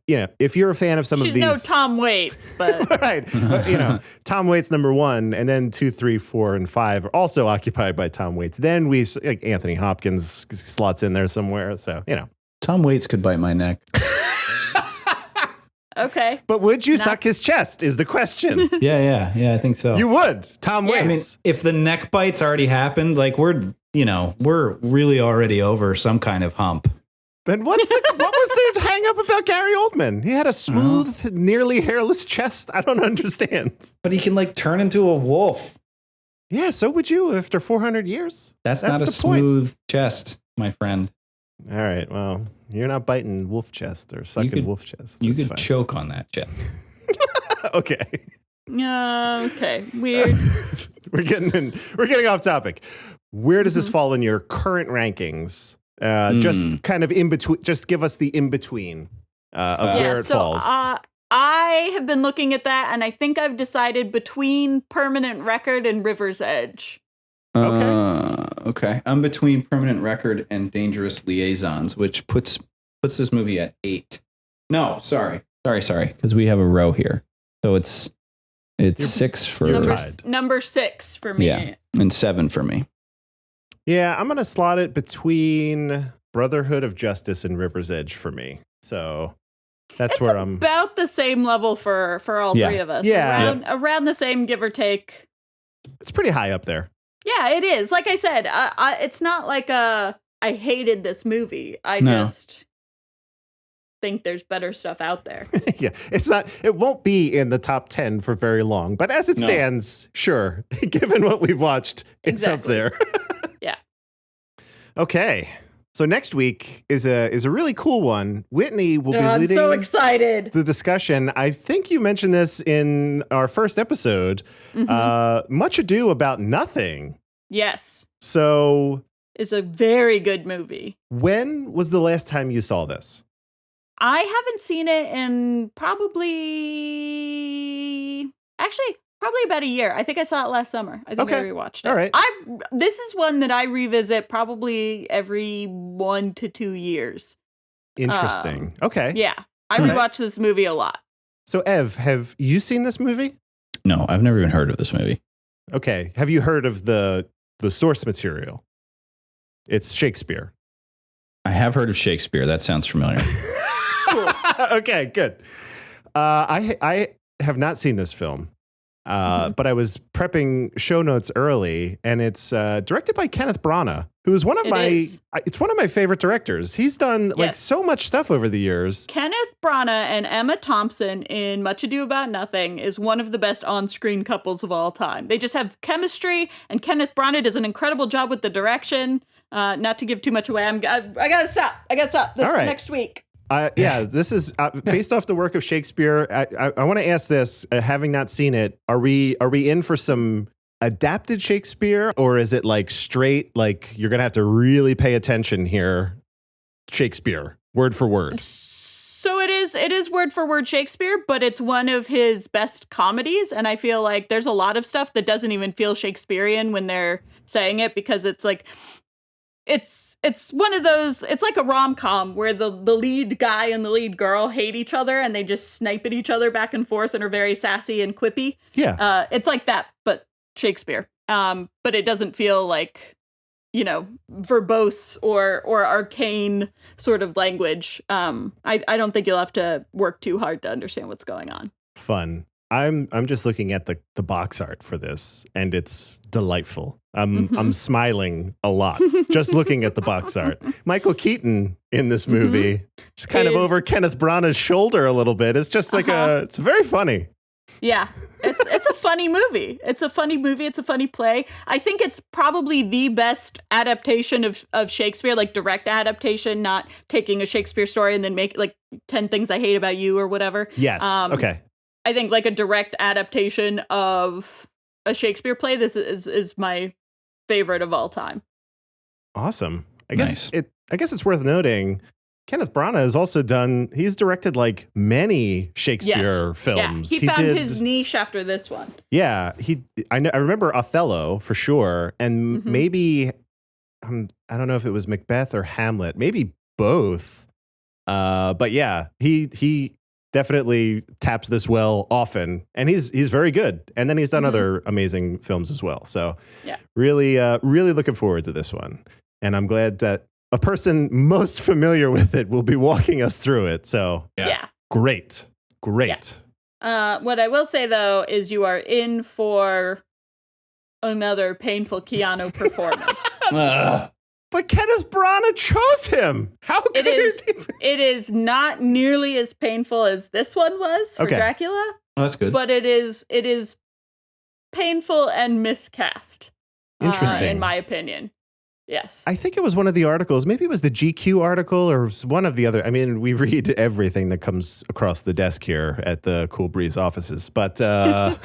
if you're a fan of some She's of these, no Tom Waits, but right? Tom Waits number 1, and then 2, 3, 4, and 5 are also occupied by Tom Waits. Then we like Anthony Hopkins slots in there somewhere. So Tom Waits could bite my neck. okay. But would you suck his chest? Is the question. Yeah, I think so. You would, Tom Waits. I mean, if the neck bites already happened, like we're really already over some kind of hump. Then what was the hang up about Gary Oldman? He had a smooth, nearly hairless chest. I don't understand. But he can like turn into a wolf. Yeah, so would you after 400 years. That's not a smooth chest, my friend. All right, well, you're not biting wolf chest or sucking wolf chest. You could choke on that chest. Okay. Okay. Weird. We're getting off topic. Where does this fall in your current rankings? Just kind of in between. Just give us the in between of where it falls. I have been looking at that, and I think I've decided between Permanent Record and River's Edge. Okay. I'm between Permanent Record and Dangerous Liaisons, which puts this movie at 8. No, sorry, because we have a row here, so it's 6 for number 6 for me. Yeah, and 7 for me. Yeah, I'm gonna slot it between Brotherhood of Justice and River's Edge for me. So that's where I'm about the same level for all three of us. Yeah, around the same, give or take. It's pretty high up there. Yeah, it is. Like I said, it's not like I hated this movie. I just think there's better stuff out there. Yeah, it won't be in the top 10 for very long, but as it stands, sure, given what we've watched, it's up there. Yeah. Okay. So next week is a really cool one. Whitney will be leading I'm so excited. The discussion. I think you mentioned this in our first episode. Much Ado About Nothing. Yes. So it's a very good movie. When was the last time you saw this? I haven't seen it in probably about a year. I think I saw it last summer. I think I rewatched it. All right. This is one that I revisit probably every 1 to 2 years. Interesting. Okay. Yeah. I rewatch this movie a lot. So Ev, have you seen this movie? No, I've never even heard of this movie. Okay. Have you heard of the source material? It's Shakespeare. I have heard of Shakespeare. That sounds familiar. Okay, good. I have not seen this film, but I was prepping show notes early, and it's directed by Kenneth Branagh, who is one of my favorite directors. He's done like so much stuff over the years. Kenneth Branagh and Emma Thompson in Much Ado About Nothing is one of the best on-screen couples of all time. They just have chemistry, and Kenneth Branagh does an incredible job with the direction. Not to give too much away, I gotta stop. This is next week. This is based off the work of Shakespeare. I want to ask this, having not seen it, are we in for some adapted Shakespeare, or is it like straight, like you're going to have to really pay attention here, Shakespeare, word for word? So it is word for word Shakespeare, but it's one of his best comedies, and I feel like there's a lot of stuff that doesn't even feel Shakespearean when they're saying it, because it's like, it's one of those, it's like a rom-com where the lead guy and the lead girl hate each other and they just snipe at each other back and forth and are very sassy and quippy. Yeah. It's like that, but Shakespeare. But it doesn't feel like, verbose or arcane sort of language. I don't think you'll have to work too hard to understand what's going on. Fun. I'm just looking at the box art for this, and it's delightful. I'm smiling a lot just looking at the box art. Michael Keaton in this movie, just kind of over Kenneth Branagh's shoulder a little bit. It's just like it's very funny. Yeah, it's a funny movie. It's a funny movie. It's a funny play. I think it's probably the best adaptation of Shakespeare, like direct adaptation, not taking a Shakespeare story and then make like 10 Things I Hate About You or whatever. Yes. Okay. I think like a direct adaptation of a Shakespeare play. This is my favorite of all time. Awesome. I guess it's worth noting Kenneth Branagh has also he's directed like many Shakespeare films. Yeah, he found his niche after this one. Yeah, I remember Othello for sure, and maybe I don't know if it was Macbeth or Hamlet, maybe both. But yeah, he definitely taps this well often, and he's very good. And then he's done other amazing films as well. So really looking forward to this one, and I'm glad that a person most familiar with it will be walking us through it. So great. Yeah. What I will say though is you are in for another painful Keanu performance. But Kenneth Branagh chose him. How could it is not nearly as painful as this one was for Dracula. Oh, that's good. But it is painful and miscast. Interesting. In my opinion. Yes. I think it was one of the articles. Maybe it was the GQ article or one of the other. I mean, we read everything that comes across the desk here at the Cool Breeze offices. But I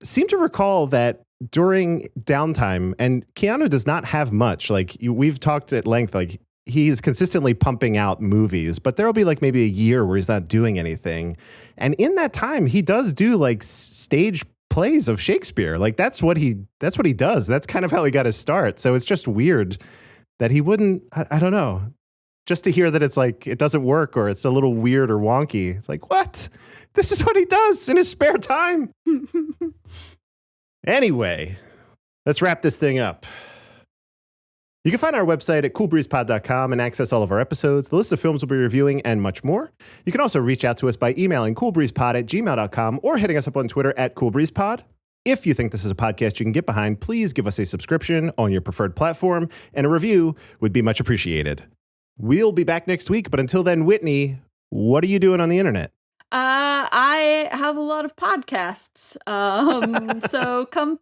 seem to recall that during downtime, and Keanu does not have much. Like we've talked at length, like he's consistently pumping out movies, but there'll be like maybe a year where he's not doing anything. And in that time, he does do like stage plays of Shakespeare. Like that's what he does. That's kind of how he got his start. So it's just weird that he wouldn't, I don't know, just to hear that it's like, it doesn't work or it's a little weird or wonky. It's like, what? This is what he does in his spare time. Anyway, let's wrap this thing up. You can find our website at coolbreezepod.com and access all of our episodes, the list of films we'll be reviewing, and much more. You can also reach out to us by emailing coolbreezepod@gmail.com or hitting us up on Twitter at coolbreezepod. If you think this is a podcast you can get behind, please give us a subscription on your preferred platform, and a review would be much appreciated. We'll be back next week, but until then, Whitney, what are you doing on the internet? I have a lot of podcasts. So come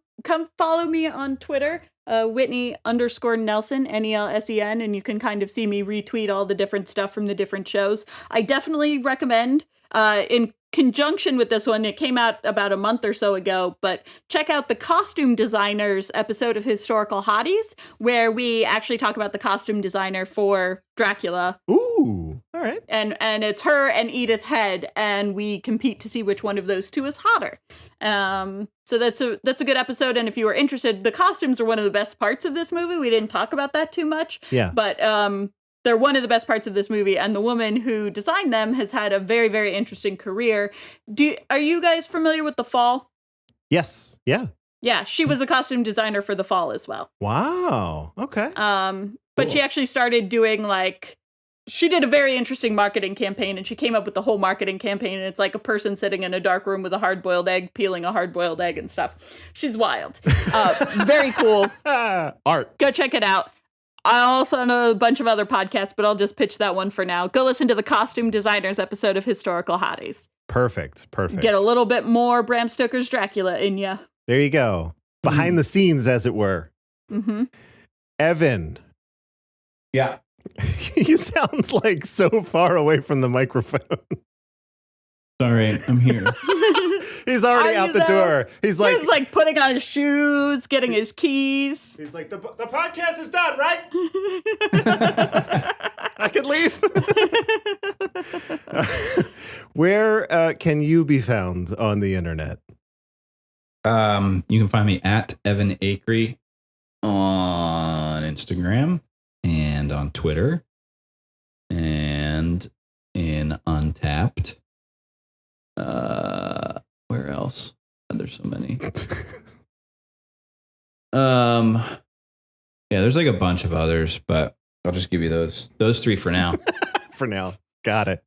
follow me on Twitter. Whitney_Nelson, NELSEN, and you can kind of see me retweet all the different stuff from the different shows. I definitely recommend, in conjunction with this one, it came out about a month or so ago, but check out the Costume Designers episode of Historical Hotties, where we actually talk about the costume designer for Dracula. Ooh, all right. And it's her and Edith Head, and we compete to see which one of those two is hotter. So that's a good episode, and if you are interested, the costumes are one of the best parts of this movie. We didn't talk about that too much. Yeah. But they're one of the best parts of this movie, and the woman who designed them has had a very, very interesting career. Are you guys familiar with The Fall? Yes. Yeah. Yeah, she was a costume designer for The Fall as well. Wow. Okay. But she actually started doing she did a very interesting marketing campaign, and she came up with the whole marketing campaign, and it's like a person sitting in a dark room with a hard-boiled egg, peeling a hard-boiled egg and stuff. She's wild. Very cool. Art. Go check it out. I also know a bunch of other podcasts, but I'll just pitch that one for now. Go listen to the Costume Designers episode of Historical Hotties. Perfect. Get a little bit more Bram Stoker's Dracula in ya. There you go. Behind the scenes, as it were. Mm-hmm. Evan. Yeah. You sound like so far away from the microphone. Sorry, I'm here. He's already out the door. He's like putting on his shoes, getting his keys. He's like, the podcast is done, right? I could leave. Where can you be found on the internet? You can find me at Evan Acree on Instagram and on Twitter and in Untapped. Where else? There's so many. Yeah, there's like a bunch of others, but I'll just give you those three for now. For now. Got it.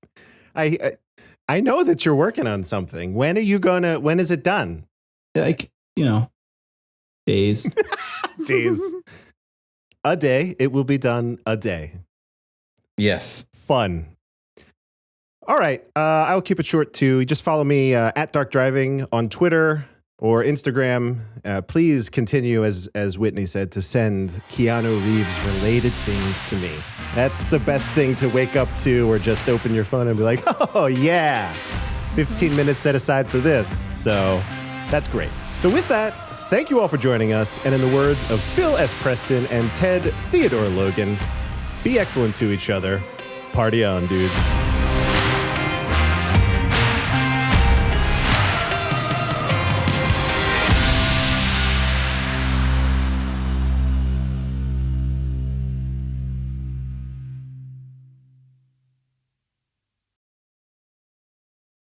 I know that you're working on something. When is it done? Like, days. Days. A day. It will be done a day. Yes. Fun. All right. I'll keep it short too. Just follow me at Dark Driving on Twitter or Instagram. Please continue, as Whitney said, to send Keanu Reeves related things to me. That's the best thing to wake up to, or just open your phone and be like, oh yeah, 15 minutes set aside for this. So that's great. So with that, thank you all for joining us. And in the words of Bill S. Preston and Ted Theodore Logan, be excellent to each other. Party on, dudes.